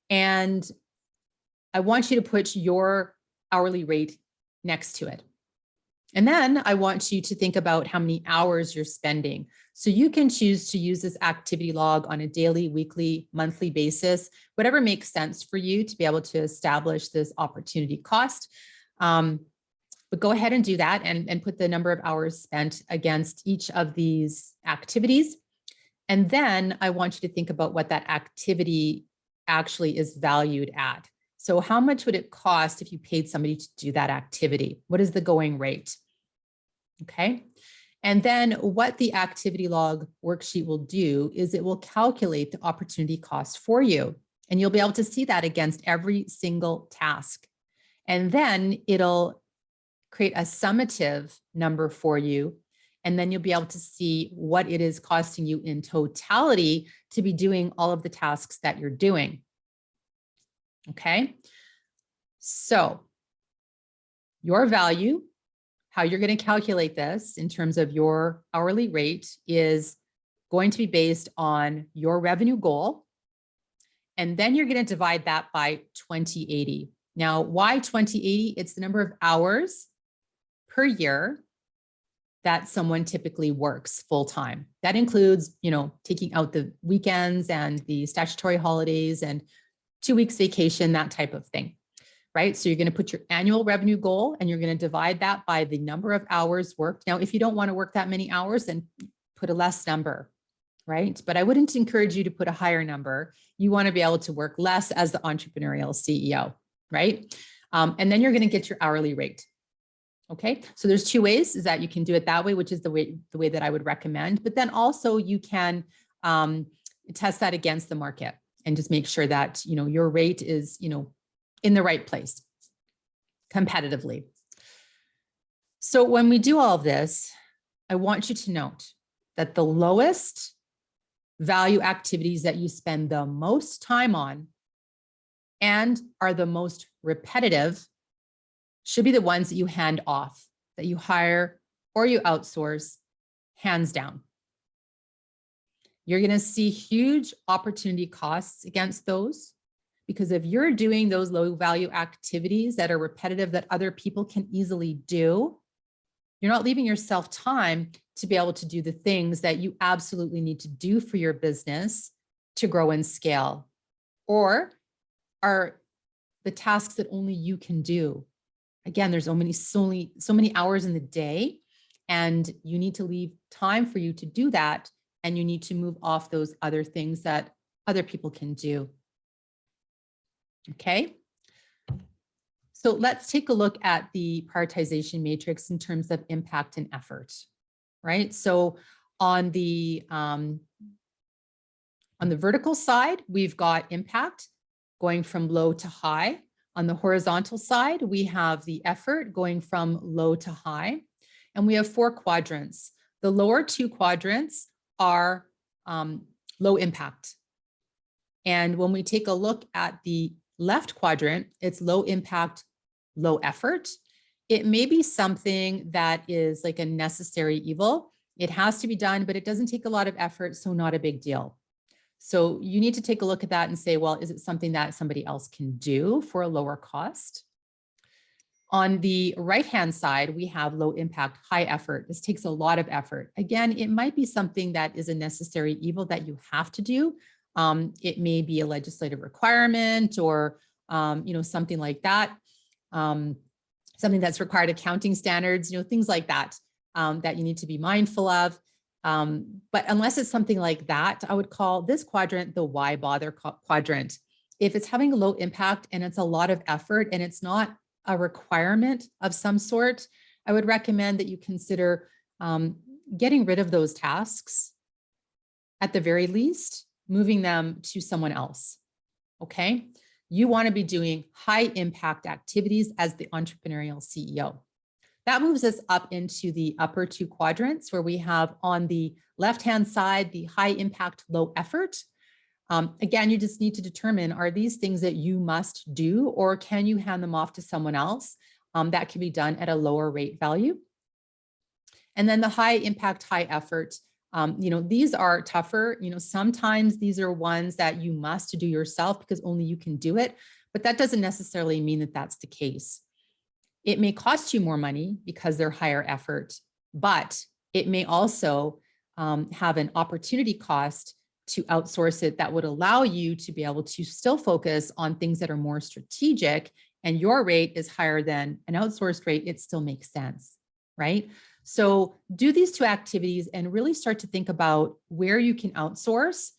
Speaker 1: And I want you to put your hourly rate next to it. And then I want you to think about how many hours you're spending. So you can choose to use this activity log on a daily, weekly, monthly basis, whatever makes sense for you to be able to establish this opportunity cost. But go ahead and do that and put the number of hours spent against each of these activities. And then I want you to think about what that activity actually is valued at. So how much would it cost if you paid somebody to do that activity? What is the going rate? Okay. And then what the activity log worksheet will do is it will calculate the opportunity cost for you. And you'll be able to see that against every single task. And then it'll create a summative number for you. And then you'll be able to see what it is costing you in totality to be doing all of the tasks that you're doing. Okay. So your value, how you're going to calculate this in terms of your hourly rate is going to be based on your revenue goal. And then you're going to divide that by 2080. Now, why 2080? It's the number of hours per year that someone typically works full time. That includes, taking out the weekends and the statutory holidays and 2 weeks vacation, that type of thing, right? So you're going to put your annual revenue goal and you're going to divide that by the number of hours worked. Now, if you don't want to work that many hours, then put a less number, right? But I wouldn't encourage you to put a higher number. You want to be able to work less as the entrepreneurial CEO, right? And then you're going to get your hourly rate. Okay, so there's two ways is that you can do it that way, which is the way that I would recommend. But then also you can test that against the market and just make sure that your rate is in the right place competitively. So when we do all of this, I want you to note that the lowest value activities that you spend the most time on and are the most repetitive should be the ones that you hand off, that you hire or you outsource, hands down. You're going to see huge opportunity costs against those because if you're doing those low value activities that are repetitive that other people can easily do, you're not leaving yourself time to be able to do the things that you absolutely need to do for your business to grow and scale, or are the tasks that only you can do. Again, there's so many hours in the day, and you need to leave time for you to do that. And you need to move off those other things that other people can do. Okay. So let's take a look at the prioritization matrix in terms of impact and effort, right? So on the vertical side, we've got impact going from low to high. On the horizontal side, we have the effort going from low to high, and we have 4 quadrants. The lower 2 quadrants are low impact. And when we take a look at the left quadrant, it's low impact, low effort. It may be something that is like a necessary evil. It has to be done, but it doesn't take a lot of effort, so not a big deal. So you need to take a look at that and say, well, is it something that somebody else can do for a lower cost? On the right-hand side, we have low impact, high effort. This takes a lot of effort. Again, it might be something that is a necessary evil that you have to do. It may be a legislative requirement or, something like that. Something that's required accounting standards, things like that, that you need to be mindful of. But unless it's something like that, I would call this quadrant the why bother quadrant. If it's having a low impact and it's a lot of effort and it's not a requirement of some sort, I would recommend that you consider getting rid of those tasks. At the very least, moving them to someone else. Okay. You want to be doing high impact activities as the entrepreneurial CEO. That moves us up into the upper two quadrants, where we have on the left-hand side, the high impact, low effort. Again, you just need to determine, are these things that you must do, or can you hand them off to someone else? That can be done at a lower rate value. And then the high impact, high effort, these are tougher. Sometimes these are ones that you must do yourself because only you can do it, but that doesn't necessarily mean that that's the case. It may cost you more money because they're higher effort, but it may also have an opportunity cost to outsource it that would allow you to be able to still focus on things that are more strategic, and your rate is higher than an outsourced rate. It still makes sense, right? So do these two activities and really start to think about where you can outsource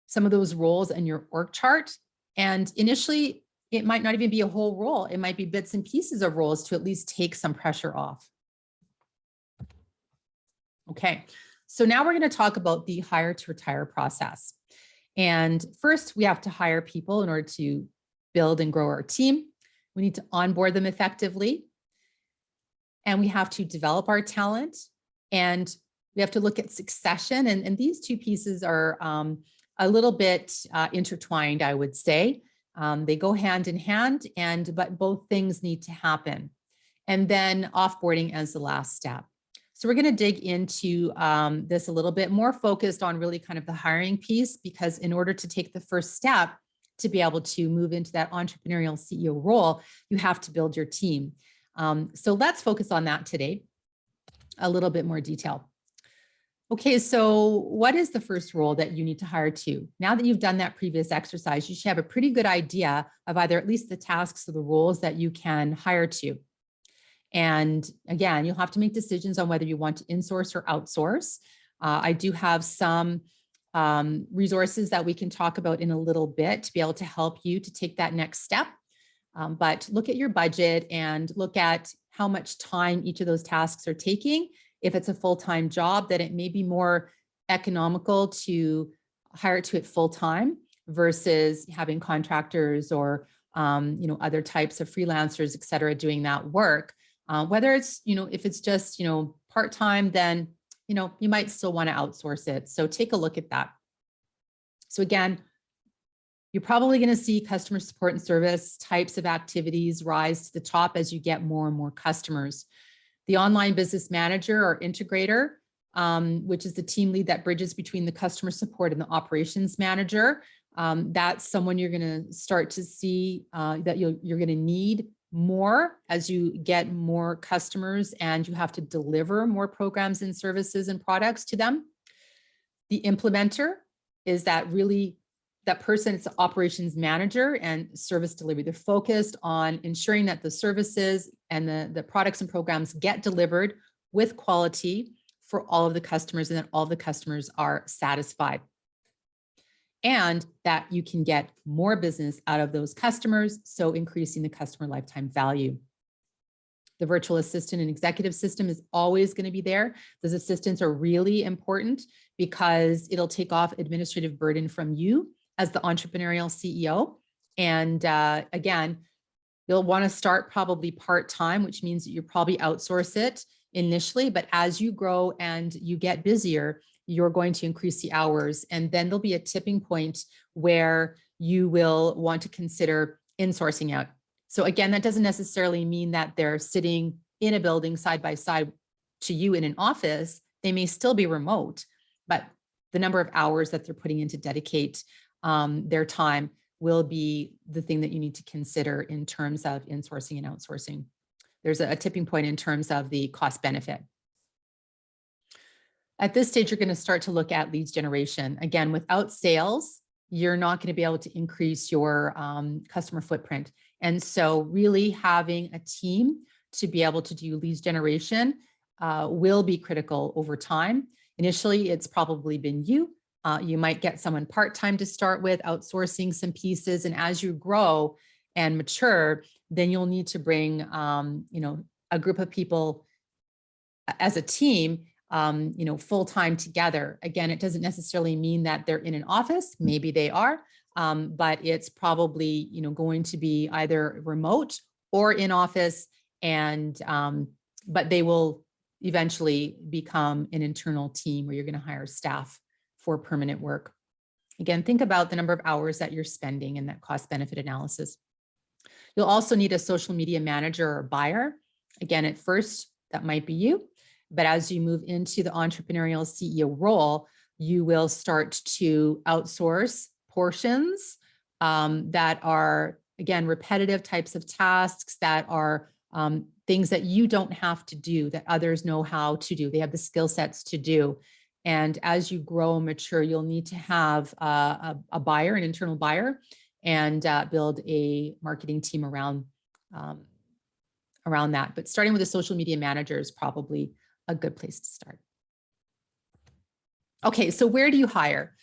Speaker 1: some of those roles in your org chart. And initially, it might not even be a whole role. It might be bits and pieces of roles to at least take some pressure off. Okay, so now we're going to talk about the hire to retire process. And first, we have to hire people in order to build and grow our team. We need to onboard them effectively. And we have to develop our talent. And we have to look at succession. And these two pieces are a little bit intertwined, I would say. They go hand in hand, but both things need to happen. And then offboarding as the last step. So we're going to dig into this a little bit more, focused on really kind of the hiring piece, because in order to take the first step to be able to move into that entrepreneurial CEO role, you have to build your team. So let's focus on that today, a little bit more detail. Okay, so what is the first role that you need to hire to? Now that you've done that previous exercise, you should have a pretty good idea of either at least the tasks or the roles that you can hire to. And again, you'll have to make decisions on whether you want to insource or outsource. I do have some resources that we can talk about in a little bit to be able to help you to take that next step. But look at your budget and look at how much time each of those tasks are taking. If it's a full-time job, then it may be more economical to hire to it full-time versus having contractors or other types of freelancers, et cetera, doing that work. Whether it's, if it's just, part-time, then, you might still want to outsource it. So take a look at that. So again, you're probably going to see customer support and service types of activities rise to the top as you get more and more customers. The online business manager or integrator, which is the team lead that bridges between the customer support and the operations manager. That's someone you're going to start to see that you're going to need more as you get more customers and you have to deliver more programs and services and products to them. The implementer is that person, it's the operations manager and service delivery. They're focused on ensuring that the services and the products and programs get delivered with quality for all of the customers and that all the customers are satisfied. And that you can get more business out of those customers, so increasing the customer lifetime value. The virtual assistant and executive system is always going to be there. Those assistants are really important because it'll take off administrative burden from you as the entrepreneurial CEO. And again, you'll want to start probably part-time, which means that you probably outsource it initially, but as you grow and you get busier, you're going to increase the hours. And then there'll be a tipping point where you will want to consider insourcing out. So again, that doesn't necessarily mean that they're sitting in a building side by side to you in an office. They may still be remote, but the number of hours that they're putting in to dedicate their time will be the thing that you need to consider in terms of insourcing and outsourcing. There's a tipping point in terms of the cost benefit. At this stage, you're going to start to look at leads generation. Again, without sales, you're not going to be able to increase your customer footprint. And so really having a team to be able to do leads generation will be critical over time. Initially, it's probably been you. You might get someone part-time to start with, outsourcing some pieces. And as you grow and mature, then you'll need to bring a group of people as a team full-time together. Again, it doesn't necessarily mean that they're in an office. Maybe they are, but it's probably, going to be either remote or in office. And, but they will eventually become an internal team where you're going to hire staff for permanent work. Again, think about the number of hours that you're spending in that cost benefit analysis. You'll also need a social media manager or buyer. Again, at first, that might be you. But as you move into the entrepreneurial CEO role, you will start to outsource portions that are, again, repetitive types of tasks that are things that you don't have to do, that others know how to do. They have the skill sets to do. And as you grow and mature, you'll need to have a buyer, an internal buyer, and build a marketing team around that. But starting with a social media manager is probably a good place to start. Okay, so where do you hire?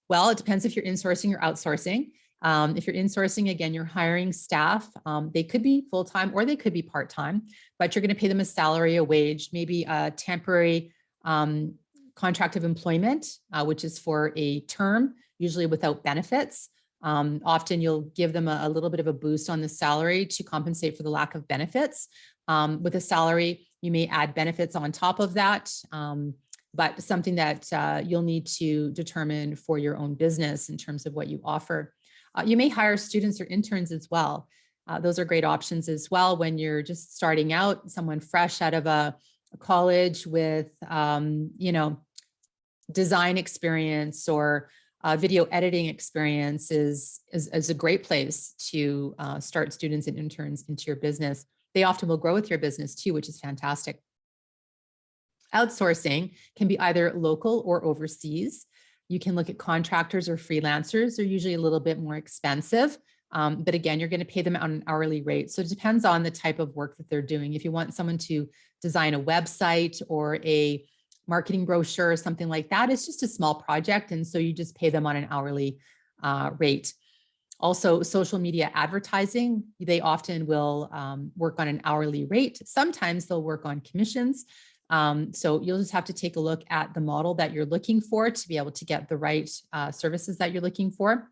Speaker 1: Well, it depends if you're insourcing or outsourcing. If you're insourcing, again, you're hiring staff. They could be full-time or they could be part-time, but you're going to pay them a salary, a wage, maybe a temporary contract of employment, which is for a term, usually without benefits. Often you'll give them a little bit of a boost on the salary to compensate for the lack of benefits. With a salary, you may add benefits on top of that, but something that you'll need to determine for your own business in terms of what you offer. You may hire students or interns as well. Those are great options as well when you're just starting out, someone fresh out of a college with, design experience or video editing experience is a great place to start students and interns into your business. They often will grow with your business too, which is fantastic. Outsourcing can be either local or overseas. You can look at contractors or freelancers. They're usually a little bit more expensive, but again, you're going to pay them on an hourly rate. So it depends on the type of work that they're doing. If you want someone to design a website or a marketing brochure or something like that, it's just a small project. And so you just pay them on an hourly rate. Also, social media advertising, they often will work on an hourly rate. Sometimes they'll work on commissions. So you'll just have to take a look at the model that you're looking for to be able to get the right services that you're looking for.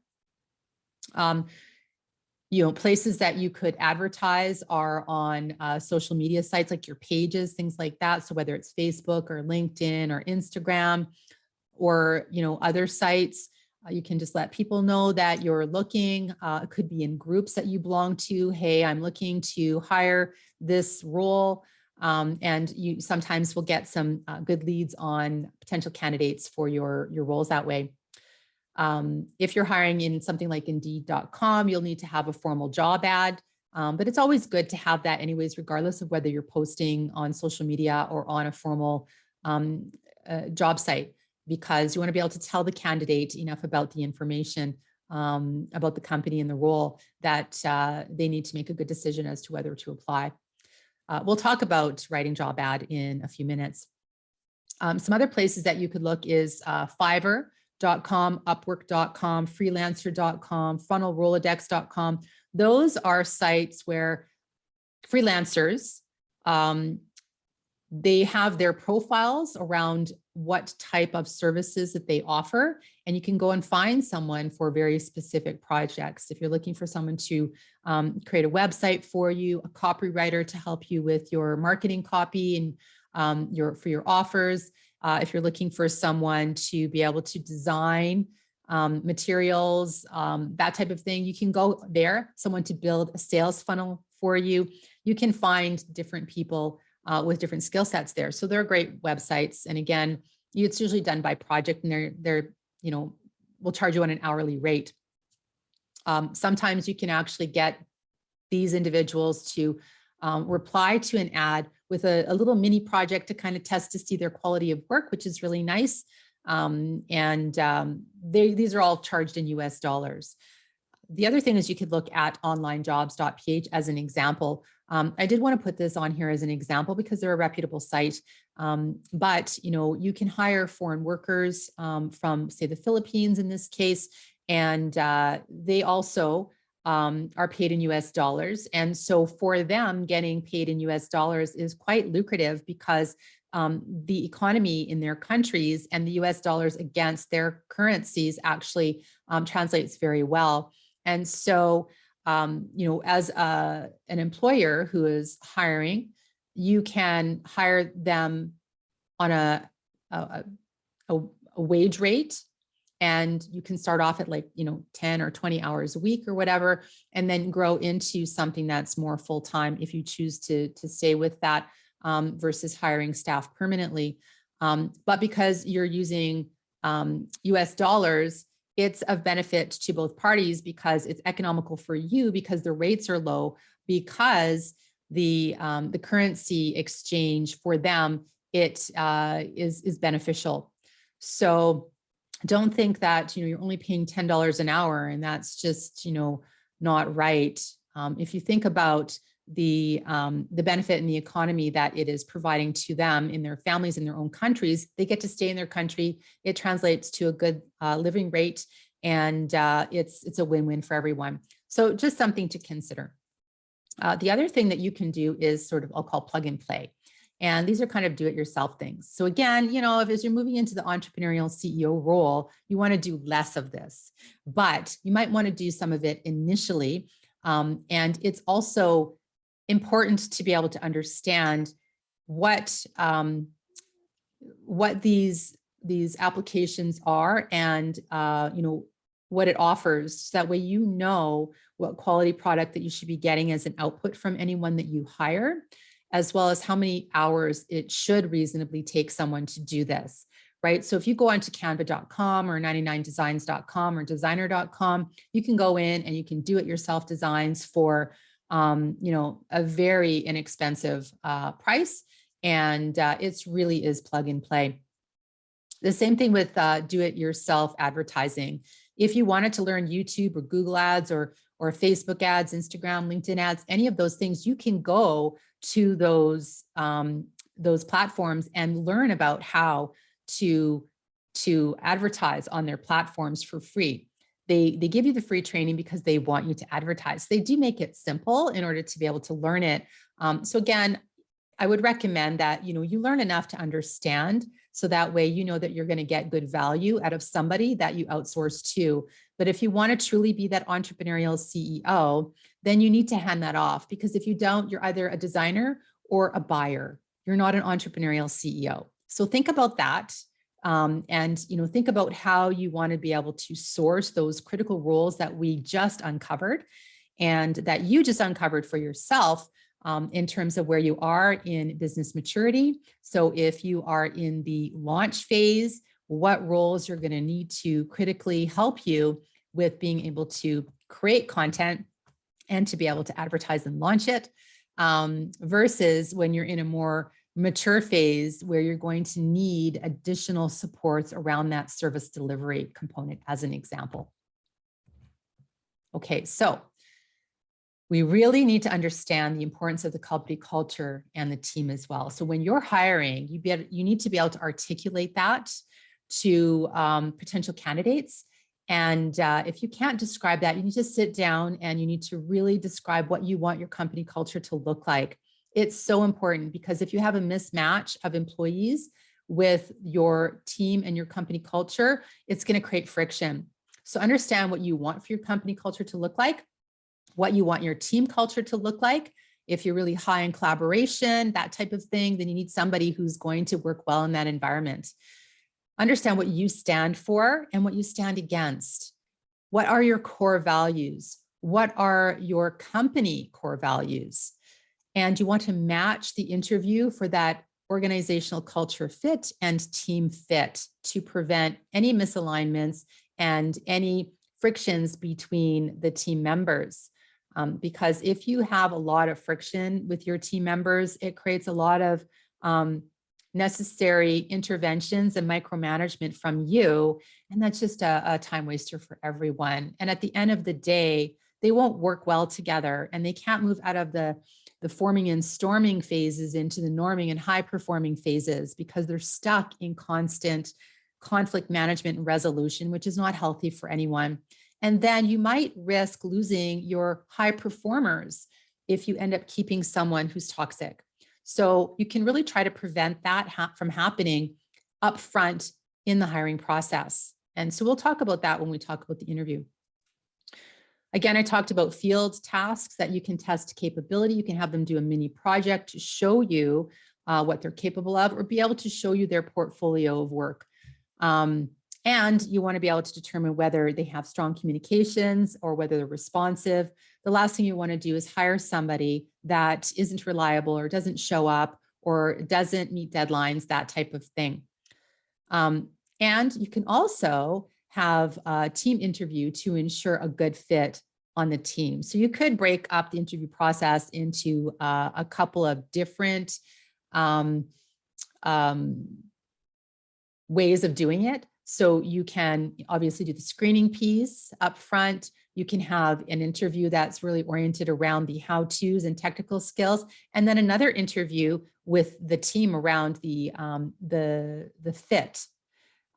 Speaker 1: Places that you could advertise are on social media sites like your pages, things like that. So whether it's Facebook or LinkedIn or Instagram or, other sites, you can just let people know that you're looking. It could be in groups that you belong to. Hey, I'm looking to hire this role. And you sometimes will get some good leads on potential candidates for your roles that way. If you're hiring in something like Indeed.com, you'll need to have a formal job ad, but it's always good to have that anyways, regardless of whether you're posting on social media or on a formal job site, because you want to be able to tell the candidate enough about the information about the company and the role that they need to make a good decision as to whether to apply. We'll talk about writing job ad in a few minutes. Some other places that you could look is Fiverr.com, Upwork.com, Freelancer.com, FunnelRolodex.com. Those are sites where freelancers, they have their profiles around what type of services that they offer, and you can go and find someone for very specific projects. If you're looking for someone to create a website for you, a copywriter to help you with your marketing copy and for your offers. If you're looking for someone to be able to design materials, that type of thing, you can go there. Someone to build a sales funnel for you. You can find different people with different skill sets there. So they're great websites. And again, it's usually done by project, and they're will charge you on an hourly rate. Sometimes you can actually get these individuals to reply to an ad with a little mini project to kind of test to see their quality of work, which is really nice. These are all charged in US dollars. The other thing is you could look at onlinejobs.ph as an example. I did want to put this on here as an example because they're a reputable site. But you can hire foreign workers from, say, the Philippines in this case, and they also are paid in US dollars. And so for them, getting paid in US dollars is quite lucrative because the economy in their countries and the US dollars against their currencies actually translates very well. And so as an employer who is hiring, you can hire them on a wage rate, and you can start off at like 10 or 20 hours a week or whatever, and then grow into something that's more full-time if you choose to stay with that, versus hiring staff permanently. But because you're using US dollars, it's of benefit to both parties because it's economical for you because the rates are low, because the currency exchange for them, it is beneficial. So don't think that you're only paying $10 an hour and that's just not right. If you think about the benefit in the economy that it is providing to them in their families in their own countries, they get to stay in their country. It translates to a good living rate, and it's a win-win for everyone. So just something to consider. The other thing that you can do is sort of, I'll call plug and play. And these are kind of do-it-yourself things. So again, if as you're moving into the entrepreneurial CEO role, you want to do less of this, but you might want to do some of it initially. And it's also important to be able to understand what these applications are, and what it offers, so that way what quality product that you should be getting as an output from anyone that you hire, as well as how many hours it should reasonably take someone to do this, right? So if you go onto canva.com or 99designs.com or designer.com, you can go in and you can do it yourself designs for, a very inexpensive price. And it really is plug and play. The same thing with do-it-yourself advertising. If you wanted to learn YouTube or Google ads or Facebook ads, Instagram, LinkedIn ads, any of those things, you can go to those platforms and learn about how to advertise on their platforms for free. They give you the free training because they want you to advertise. They do make it simple in order to be able to learn it. So again, I would recommend that you learn enough to understand, so that way that you're going to get good value out of somebody that you outsource to. But if you want to truly be that entrepreneurial CEO, then you need to hand that off, because if you don't, you're either a designer or a buyer. You're not an entrepreneurial CEO. So think about that. And think about how you want to be able to source those critical roles that we just uncovered, and that you just uncovered for yourself, in terms of where you are in business maturity. So if you are in the launch phase, what roles you're going to need to critically help you with being able to create content and to be able to advertise and launch it, versus when you're in a more mature phase where you're going to need additional supports around that service delivery component, as an example. Okay, so we really need to understand the importance of the company culture and the team as well. So when you're hiring, you need to be able to articulate that to potential candidates. And if you can't describe that, you need to sit down and you need to really describe what you want your company culture to look like. It's so important, because if you have a mismatch of employees with your team and your company culture, it's going to create friction. So understand what you want for your company culture to look like, what you want your team culture to look like. If you're really high in collaboration, that type of thing, then you need somebody who's going to work well in that environment. Understand what you stand for and what you stand against. What are your core values? What are your company core values? And you want to match the interview for that organizational culture fit and team fit to prevent any misalignments and any frictions between the team members. Because if you have a lot of friction with your team members, it creates a lot of necessary interventions and micromanagement from you. And that's just a time waster for everyone. And at the end of the day, they won't work well together, and they can't move out of the forming and storming phases into the norming and high performing phases, because they're stuck in constant conflict management and resolution, which is not healthy for anyone. And then you might risk losing your high performers if you end up keeping someone who's toxic. So you can really try to prevent that from happening up front in the hiring process. And so we'll talk about that when we talk about the interview. Again, I talked about field tasks that you can test capability. You can have them do a mini project to show you what they're capable of, or be able to show you their portfolio of work. And you want to be able to determine whether they have strong communications or whether they're responsive. The last thing you want to do is hire somebody that isn't reliable or doesn't show up or doesn't meet deadlines, that type of thing. And you can also have a team interview to ensure a good fit on the team. So you could break up the interview process into a couple of different ways of doing it. So you can obviously do the screening piece up front. You can have an interview that's really oriented around the how-tos and technical skills, and then another interview with the team around the fit.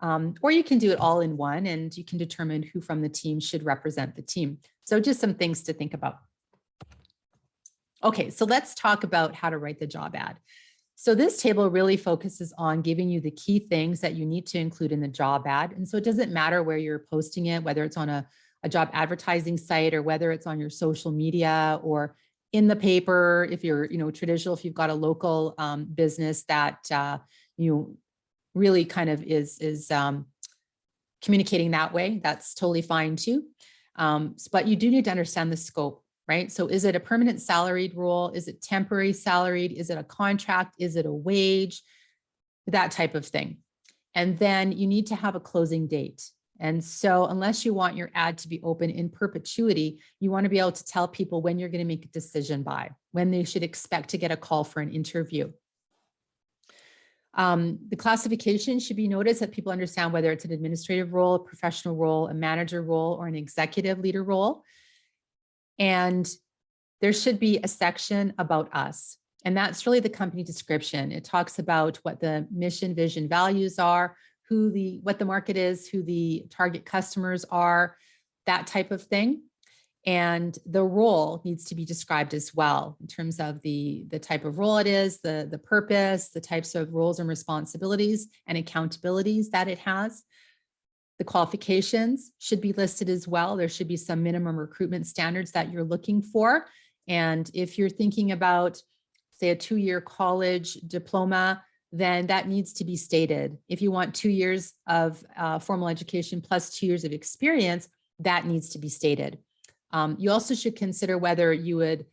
Speaker 1: Or you can do it all in one, and you can determine who from the team should represent the team. So just some things to think about. Okay, so let's talk about how to write the job ad. So this table really focuses on giving you the key things that you need to include in the job ad. And so it doesn't matter where you're posting it, whether it's on a job advertising site or whether it's on your social media or in the paper, if you're, traditional, if you've got a local business that, really kind of is communicating that way, that's totally fine too. But you do need to understand the scope, right? So is it a permanent salaried role? Is it temporary salaried? Is it a contract? Is it a wage? That type of thing. And then you need to have a closing date. And so unless you want your ad to be open in perpetuity, you want to be able to tell people when you're going to make a decision by, when they should expect to get a call for an interview. The classification should be noticed that people understand whether it's an administrative role, a professional role, a manager role, or an executive leader role. And there should be a section about us. And that's really the company description. It talks about what the mission, vision, values are, what the market is, who the target customers are, that type of thing. And the role needs to be described as well in terms of the type of role it is, the purpose, the types of roles and responsibilities and accountabilities that it has. The qualifications should be listed as well. There should be some minimum recruitment standards that you're looking for. And if you're thinking about, say, a 2-year college diploma, then that needs to be stated. If you want 2 years of formal education plus 2 years of experience, that needs to be stated. You also should consider whether you would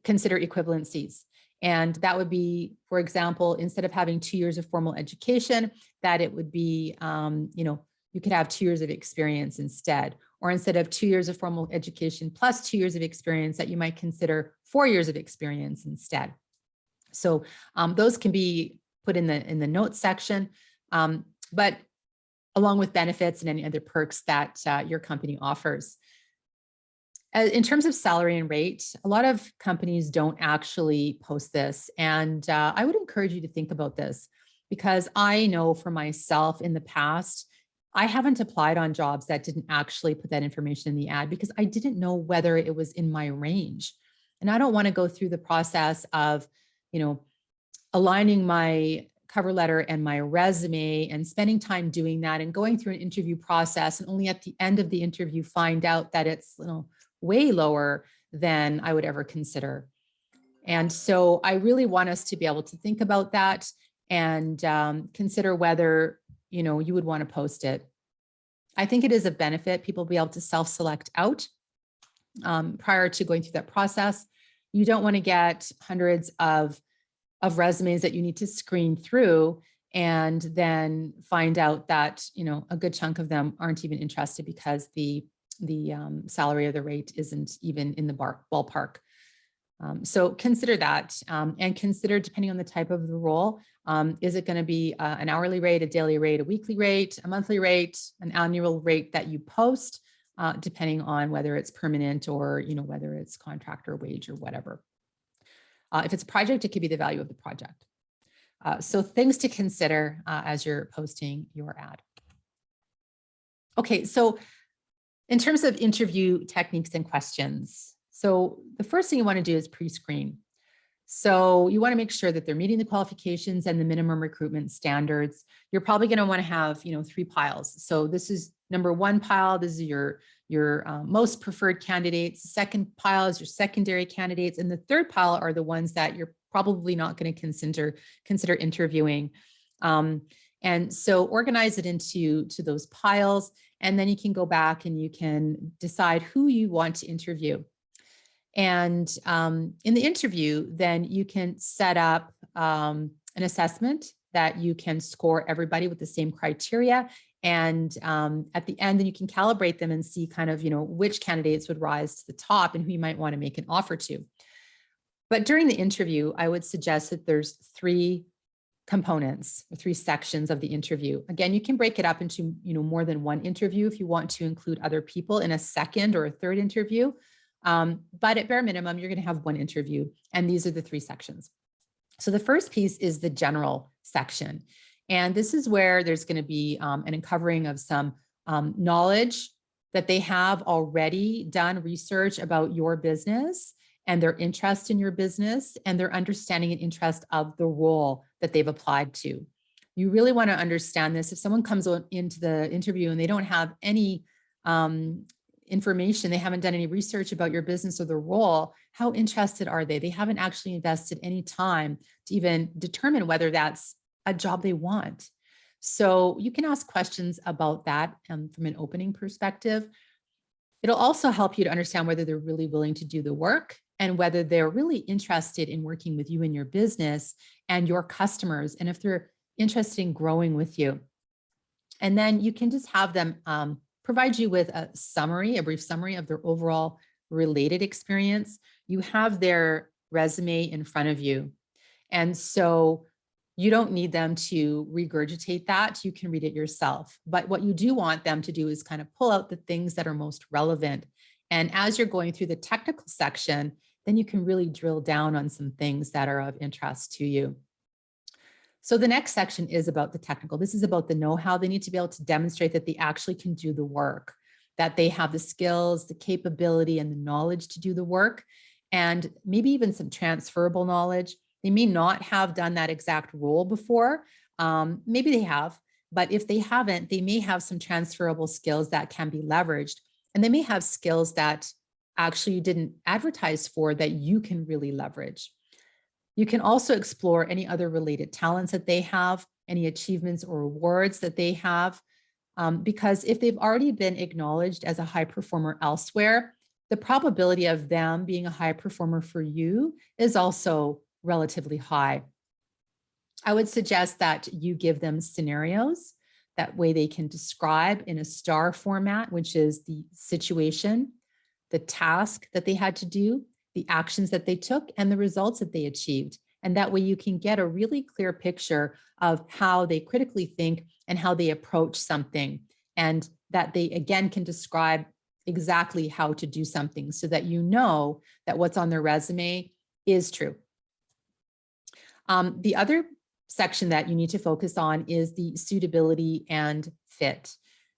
Speaker 1: consider equivalencies. And that would be, for example, instead of having 2 years of formal education, that it would be, you could have 2 years of experience instead. Or instead of 2 years of formal education plus 2 years of experience, that you might consider 4 years of experience instead. So those can be put in the notes section, but along with benefits and any other perks that your company offers. In terms of salary and rate, a lot of companies don't actually post this. And I would encourage you to think about this, because I know for myself in the past, I haven't applied on jobs that didn't actually put that information in the ad because I didn't know whether it was in my range. And I don't want to go through the process of, aligning my cover letter and my resume and spending time doing that and going through an interview process, and only at the end of the interview find out that it's way lower than I would ever consider. And so I really want us to be able to think about that and consider whether you would want to post it. I think it is a benefit. People will be able to self-select out prior to going through that process. You don't want to get hundreds of resumes that you need to screen through and then find out that a good chunk of them aren't even interested because the salary or the rate isn't even in the ballpark. So consider that and consider, depending on the type of the role, is it going to be an hourly rate, a daily rate, a weekly rate, a monthly rate, an annual rate that you post, depending on whether it's permanent or whether it's contract or wage or whatever. If it's a project, it could be the value of the project. So things to consider as you're posting your ad. Okay, so in terms of interview techniques and questions, so the first thing you want to do is pre-screen. So you want to make sure that they're meeting the qualifications and the minimum recruitment standards. You're probably going to want to have, 3 piles. So this is number 1 pile. This is your your most preferred candidates. The second pile is your secondary candidates. And the third pile are the ones that you're probably not going to consider interviewing. And so organize it into those piles, and then you can go back and you can decide who you want to interview. And in the interview, then you can set up an assessment that you can score everybody with the same criteria. And at the end, then you can calibrate them and see kind of, which candidates would rise to the top and who you might want to make an offer to. But during the interview, I would suggest that there's 3 components or 3 sections of the interview. Again, you can break it up into, more than one interview if you want to include other people in a second or a third interview. But at bare minimum, you're going to have one interview, and these are the 3 sections. So the first piece is the general section. And this is where there's going to be an uncovering of some knowledge that they have already done research about your business and their interest in your business and their understanding and interest of the role that they've applied to. You really want to understand this. If someone comes into the interview and they don't have any information, they haven't done any research about your business or the role, how interested are they? They haven't actually invested any time to even determine whether that's a job they want. So you can ask questions about that from an opening perspective. It'll also help you to understand whether they're really willing to do the work and whether they're really interested in working with you in your business and your customers, and if they're interested in growing with you. And then you can just have them provide you with a brief summary of their overall related experience. You have their resume in front of you. And so you don't need them to regurgitate that. You can read it yourself. But what you do want them to do is kind of pull out the things that are most relevant. And as you're going through the technical section, then you can really drill down on some things that are of interest to you. So the next section is about the technical. This is about the know-how. They need to be able to demonstrate that they actually can do the work, that they have the skills, the capability, and the knowledge to do the work, and maybe even some transferable knowledge. They may not have done that exact role before. Maybe they have, but if they haven't, they may have some transferable skills that can be leveraged. And they may have skills that actually you didn't advertise for that you can really leverage. You can also explore any other related talents that they have, any achievements or awards that they have, because if they've already been acknowledged as a high performer elsewhere, the probability of them being a high performer for you is also relatively high. I would suggest that you give them scenarios. That way they can describe in a STAR format, which is the situation, the task that they had to do, the actions that they took, and the results that they achieved. And that way you can get a really clear picture of how they critically think and how they approach something. And that they, again, can describe exactly how to do something so that you know that what's on their resume is true. The other section that you need to focus on is the suitability and fit.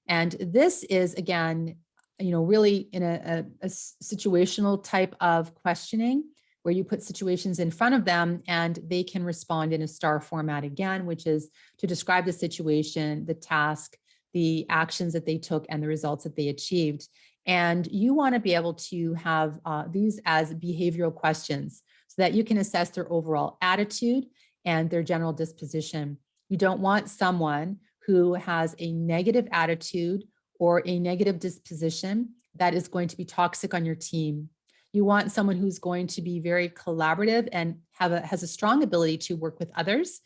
Speaker 1: And this is, again, really in a situational type of questioning where you put situations in front of them and they can respond in a STAR format again, which is to describe the situation, the task, the actions that they took, and the results that they achieved. And you want to be able to have these as behavioral questions so that you can assess their overall attitude and their general disposition. You don't want someone who has a negative attitude or a negative disposition that is going to be toxic on your team. You want someone who's going to be very collaborative and has a strong ability to work with others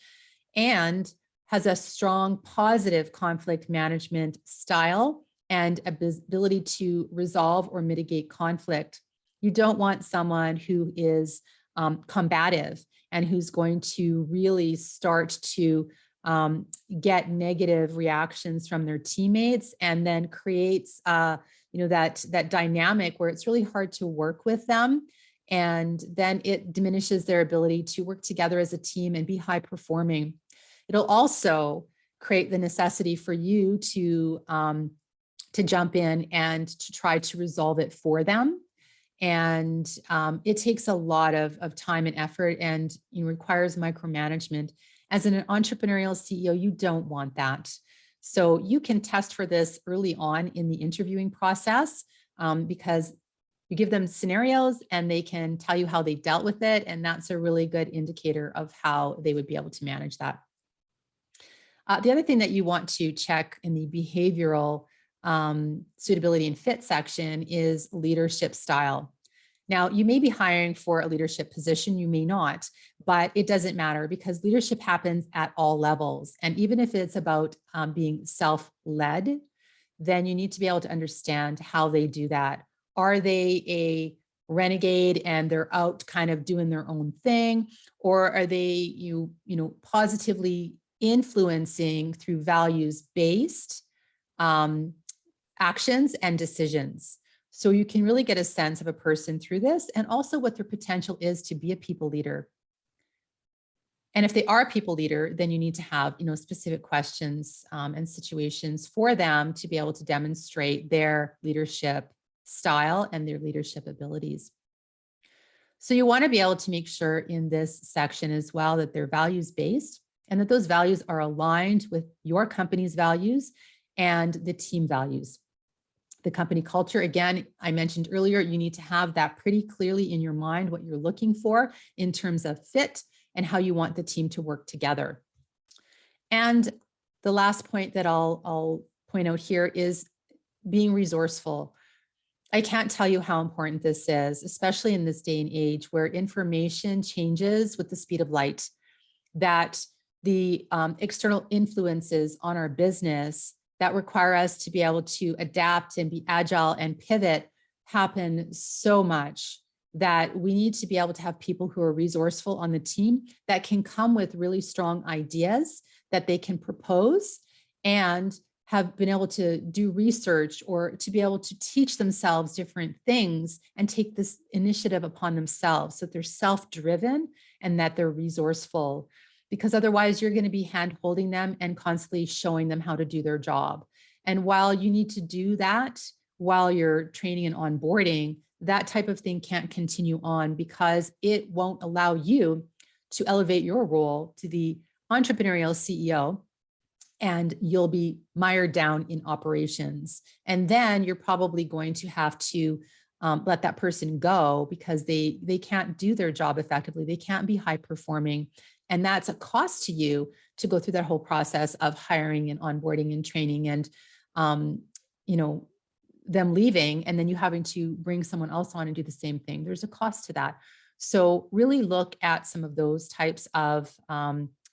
Speaker 1: and has a strong positive conflict management style and ability to resolve or mitigate conflict. You don't want someone who is combative and who's going to really start to get negative reactions from their teammates and then creates that dynamic where it's really hard to work with them. And then it diminishes their ability to work together as a team and be high performing. It'll also create the necessity for you to jump in and to try to resolve it for them. And it takes a lot of time and effort and requires micromanagement. As an entrepreneurial CEO, you don't want that. So you can test for this early on in the interviewing process. because you give them scenarios and they can tell you how they dealt with it. And that's a really good indicator of how they would be able to manage that. The other thing that you want to check in the behavioral suitability and fit section is leadership style. Now, you may be hiring for a leadership position, you may not, but it doesn't matter because leadership happens at all levels. And even if it's about being self-led, then you need to be able to understand how they do that. Are they a renegade and they're out kind of doing their own thing? Or are they you know, positively influencing through values-based actions and decisions? So you can really get a sense of a person through this and also what their potential is to be a people leader. And if they are a people leader, then you need to have, you know, specific questions and situations for them to be able to demonstrate their leadership style and their leadership abilities. So you want to be able to make sure in this section as well that they're values-based and that those values are aligned with your company's values and the team values. The company culture, again, I mentioned earlier, you need to have that pretty clearly in your mind, what you're looking for in terms of fit and how you want the team to work together. And the last point that I'll point out here is being resourceful. I can't tell you how important this is, especially in this day and age where information changes with the speed of light, that the external influences on our business that require us to be able to adapt and be agile and pivot happen so much that we need to be able to have people who are resourceful on the team that can come with really strong ideas that they can propose and have been able to do research or to be able to teach themselves different things and take this initiative upon themselves so that they're self-driven and that they're resourceful. Because otherwise you're going to be hand-holding them and constantly showing them how to do their job. And while you need to do that while you're training and onboarding, that type of thing can't continue on because it won't allow you to elevate your role to the entrepreneurial CEO, and you'll be mired down in operations. And then you're probably going to have to let that person go because they can't do their job effectively. They can't be high performing. And that's a cost to you to go through that whole process of hiring and onboarding and training and, you know, them leaving and then you having to bring someone else on and do the same thing. There's a cost to that. So really look at some of those types of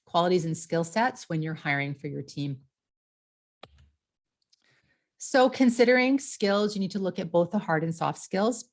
Speaker 1: qualities and skill sets when you're hiring for your team. So considering skills, you need to look at both the hard and soft skills.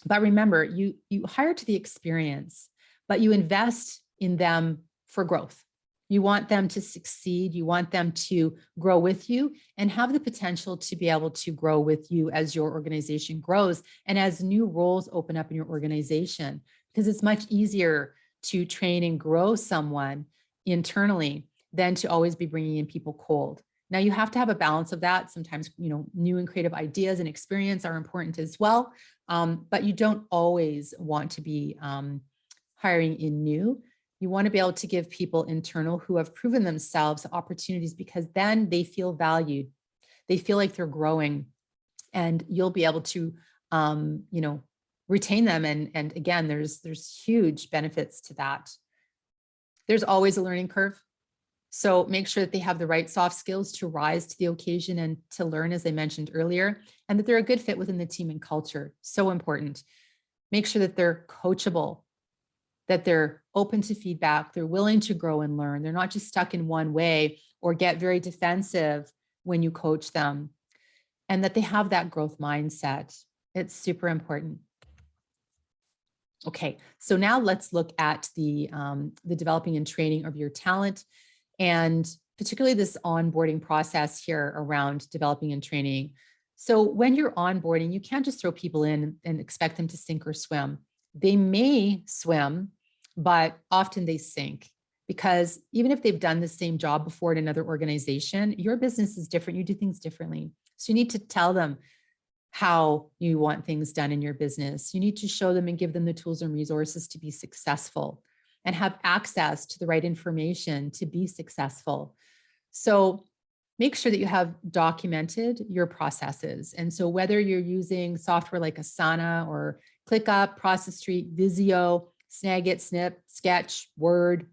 Speaker 1: But remember, you hire to the experience, but you invest in them for growth. You want them to succeed. You want them to grow with you and have the potential to be able to grow with you as your organization grows and as new roles open up in your organization, because it's much easier to train and grow someone internally than to always be bringing in people cold. Now you have to have a balance of that. Sometimes, you know, new and creative ideas and experience are important as well. But you don't always want to be hiring in new. You want to be able to give people internal who have proven themselves opportunities because then they feel valued. They feel like they're growing and you'll be able to, you know, retain them. And again, there's huge benefits to that. There's always a learning curve. So make sure that they have the right soft skills to rise to the occasion and to learn, as I mentioned earlier, and that they're a good fit within the team and culture. So important. Make sure that they're coachable, that they're open to feedback, they're willing to grow and learn. They're not just stuck in one way or get very defensive when you coach them, and that they have that growth mindset. It's super important. Okay, so now let's look at the developing and training of your talent, and particularly this onboarding process here around developing and training. So when you're onboarding, you can't just throw people in and expect them to sink or swim. They may swim, but often they sink because even if they've done the same job before in another organization, your business is different. You do things differently. So you need to tell them how you want things done in your business. You need to show them and give them the tools and resources to be successful and have access to the right information to be successful. So make sure that you have documented your processes. And so whether you're using software like Asana or ClickUp, Process Street, Visio, Snagit, Snip, Sketch, Word,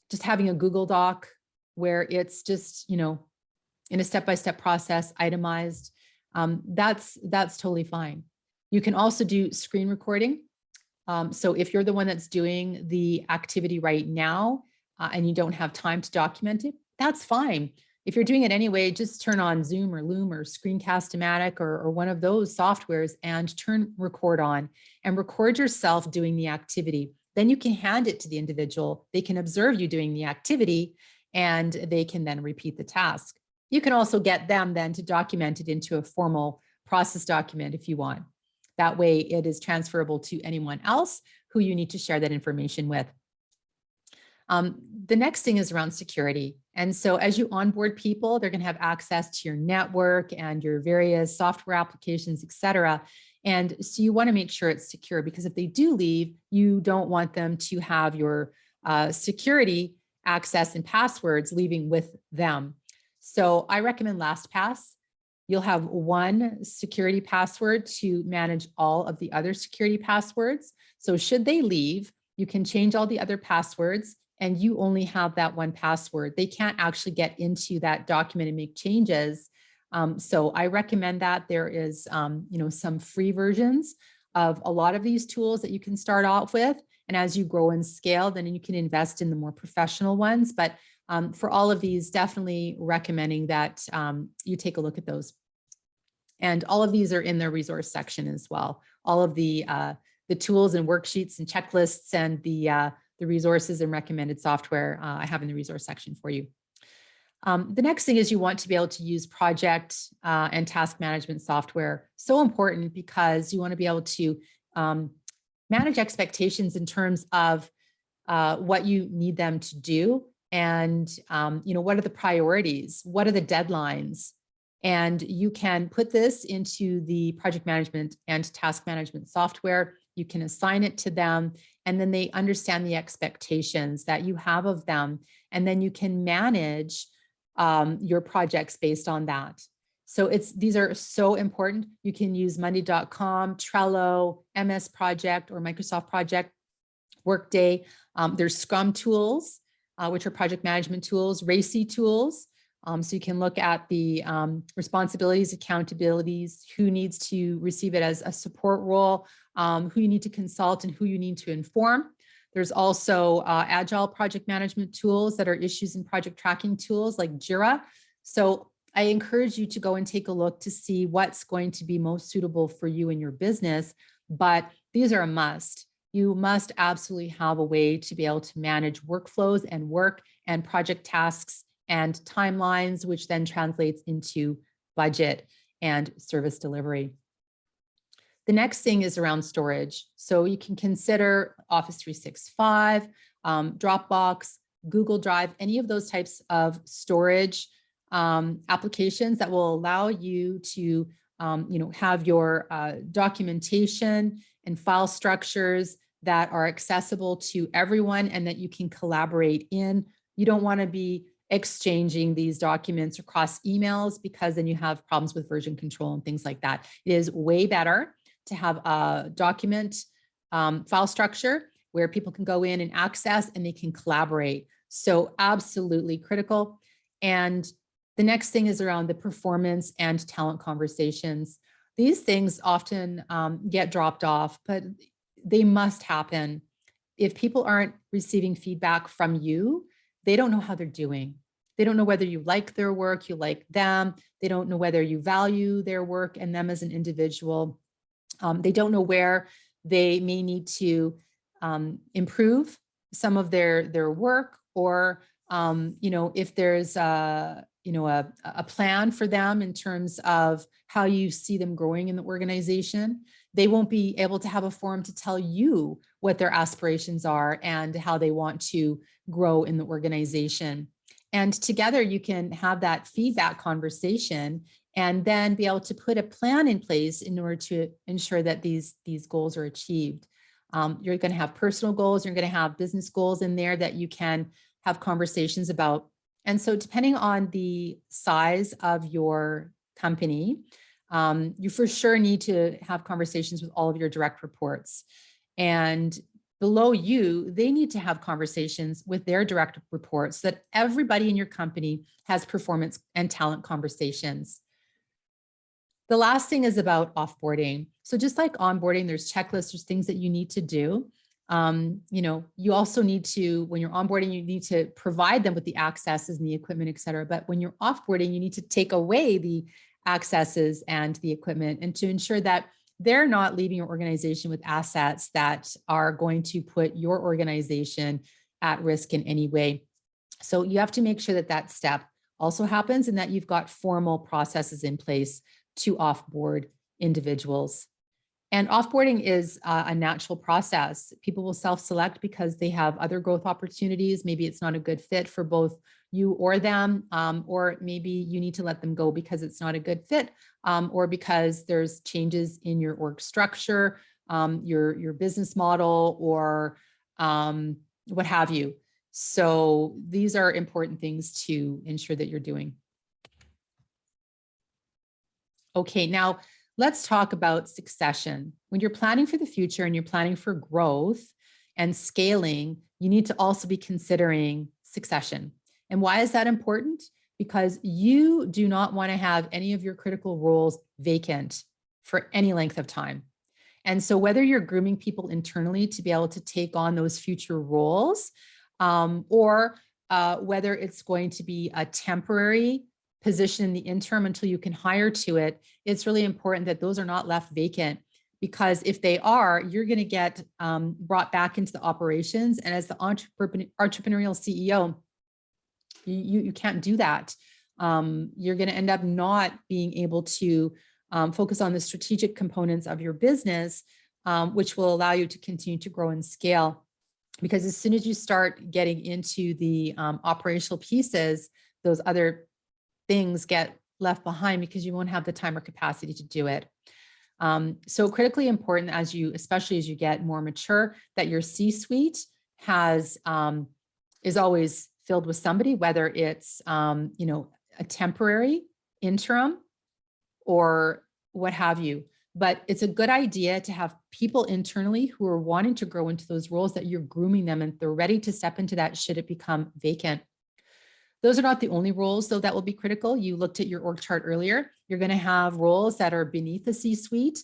Speaker 1: just having a Google Doc where it's just, in a step-by-step process, itemized, that's totally fine. You can also do screen recording. So if you're the one that's doing the activity right now and you don't have time to document it, that's fine. If you're doing it anyway, just turn on Zoom or Loom or Screencast-O-Matic or one of those softwares and turn record on and record yourself doing the activity. Then you can hand it to the individual. They can observe you doing the activity and they can then repeat the task. You can also get them then to document it into a formal process document if you want. That way it is transferable to anyone else who you need to share that information with. The next thing is around security. And so as you onboard people, they're going to have access to your network and your various software applications, et cetera. And so you want to make sure it's secure, because if they do leave, you don't want them to have your security access and passwords leaving with them. So I recommend LastPass. You'll have one security password to manage all of the other security passwords. So should they leave, you can change all the other passwords and you only have that one password. They can't actually get into that document and make changes. So I recommend that. There is some free versions of a lot of these tools that you can start off with. And as you grow and scale, then you can invest in the more professional ones. But for all of these, definitely recommending that you take a look at those. And all of these are in the resource section as well. All of the tools and worksheets and checklists and the resources and recommended software I have in the resource section for you. The next thing is you want to be able to use project and task management software. So important, because you want to be able to manage expectations in terms of what you need them to do. And, what are the priorities? What are the deadlines? And you can put this into the project management and task management software. You can assign it to them, and then they understand the expectations that you have of them. And then you can manage your projects based on that. So these are so important. You can use Monday.com, Trello, MS Project, or Microsoft Project, Workday. There's Scrum tools, which are project management tools, RACI tools. So you can look at the responsibilities, accountabilities, who needs to receive it as a support role, who you need to consult, and who you need to inform. There's also agile project management tools that are issues and project tracking tools like Jira. So I encourage you to go and take a look to see what's going to be most suitable for you and your business, but these are a must. You must absolutely have a way to be able to manage workflows and work and project tasks and timelines, which then translates into budget and service delivery. The next thing is around storage. So you can consider Office 365, Dropbox, Google Drive, any of those types of storage applications that will allow you to have your documentation and file structures that are accessible to everyone and that you can collaborate in. You don't want to be exchanging these documents across emails, because then you have problems with version control and things like that. It is way better to have a document file structure where people can go in and access and they can collaborate. So absolutely critical. And the next thing is around the performance and talent conversations. These things often get dropped off, but they must happen. If people aren't receiving feedback from you, they don't know how they're doing. They don't know whether you like their work, you like them. They don't know whether you value their work and them as an individual. They don't know where they may need to improve some of their work, or if there's a plan for them in terms of how you see them growing in the organization. They won't be able to have a forum to tell you what their aspirations are and how they want to grow in the organization. And together you can have that feedback conversation and then be able to put a plan in place in order to ensure that these goals are achieved. You're going to have personal goals, you're going to have business goals in there that you can have conversations about. And so depending on the size of your company, you for sure need to have conversations with all of your direct reports. And below you, they need to have conversations with their direct reports so that everybody in your company has performance and talent conversations. The last thing is about offboarding. So just like onboarding, there's checklists, there's things that you need to do. You also need to, when you're onboarding, you need to provide them with the accesses and the equipment, et cetera. But when you're offboarding, you need to take away the accesses and the equipment, and to ensure that they're not leaving your organization with assets that are going to put your organization at risk in any way. So you have to make sure that that step also happens and that you've got formal processes in place to offboard individuals. And offboarding is a natural process. People will self-select because they have other growth opportunities. Maybe it's not a good fit for both you or them, or maybe you need to let them go because it's not a good fit, or because there's changes in your org structure, your business model, or what have you. So these are important things to ensure that you're doing. Okay, now let's talk about succession. When you're planning for the future and you're planning for growth and scaling, you need to also be considering succession. And why is that important? Because you do not want to have any of your critical roles vacant for any length of time. And so whether you're grooming people internally to be able to take on those future roles, or whether it's going to be a temporary position in the interim until you can hire to it, it's really important that those are not left vacant, because if they are, you're going to get brought back into the operations. And as the entrepreneurial CEO, you can't do that. You're going to end up not being able to focus on the strategic components of your business, which will allow you to continue to grow and scale. Because as soon as you start getting into the operational pieces, those other things get left behind because you won't have the time or capacity to do it. So critically important especially as you get more mature, that your C-suite is always filled with somebody, whether it's, a temporary interim or what have you. But it's a good idea to have people internally who are wanting to grow into those roles, that you're grooming them and they're ready to step into that should it become vacant. Those are not the only roles, though, that will be critical. You looked at your org chart earlier. You're going to have roles that are beneath the C-suite,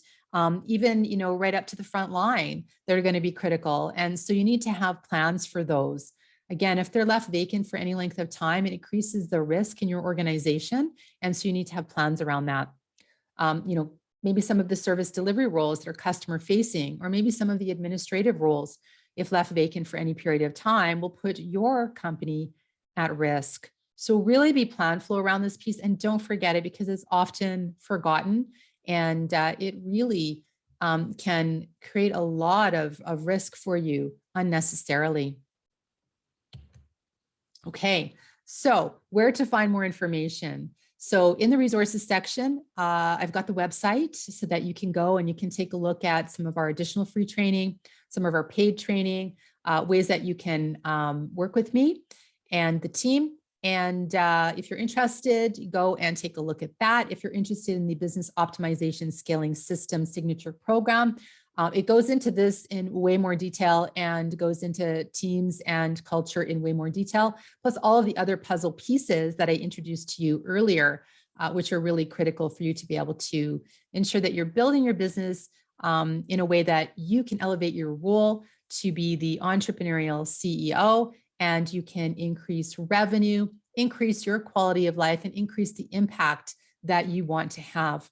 Speaker 1: even right up to the front line, that are going to be critical. And so you need to have plans for those. Again, if they're left vacant for any length of time, it increases the risk in your organization. And so you need to have plans around that. Maybe some of the service delivery roles that are customer facing, or maybe some of the administrative roles, if left vacant for any period of time, will put your company at risk. So really be planful around this piece, and don't forget it, because it's often forgotten, and it really can create a lot of risk for you unnecessarily. Okay, so where to find more information? So in the resources section, I've got the website so that you can go and you can take a look at some of our additional free training, some of our paid training, ways that you can work with me and the team. And if you're interested, go and take a look at that. If you're interested in the Business Optimization Scaling System Signature Program, it goes into this in way more detail and goes into teams and culture in way more detail, plus all of the other puzzle pieces that I introduced to you earlier, which are really critical for you to be able to ensure that you're building your business in a way that you can elevate your role to be the entrepreneurial CEO, and you can increase revenue, increase your quality of life, and increase the impact that you want to have.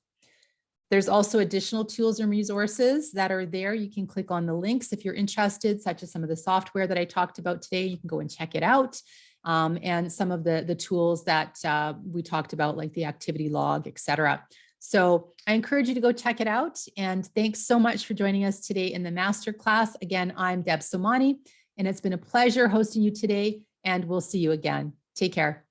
Speaker 1: There's also additional tools and resources that are there. You can click on the links if you're interested, such as some of the software that I talked about today. You can go and check it out. And some of the tools that we talked about, like the activity log, et cetera. So I encourage you to go check it out. And thanks so much for joining us today in the masterclass. Again, I'm Deb Somani, and it's been a pleasure hosting you today, and we'll see you again. Take care.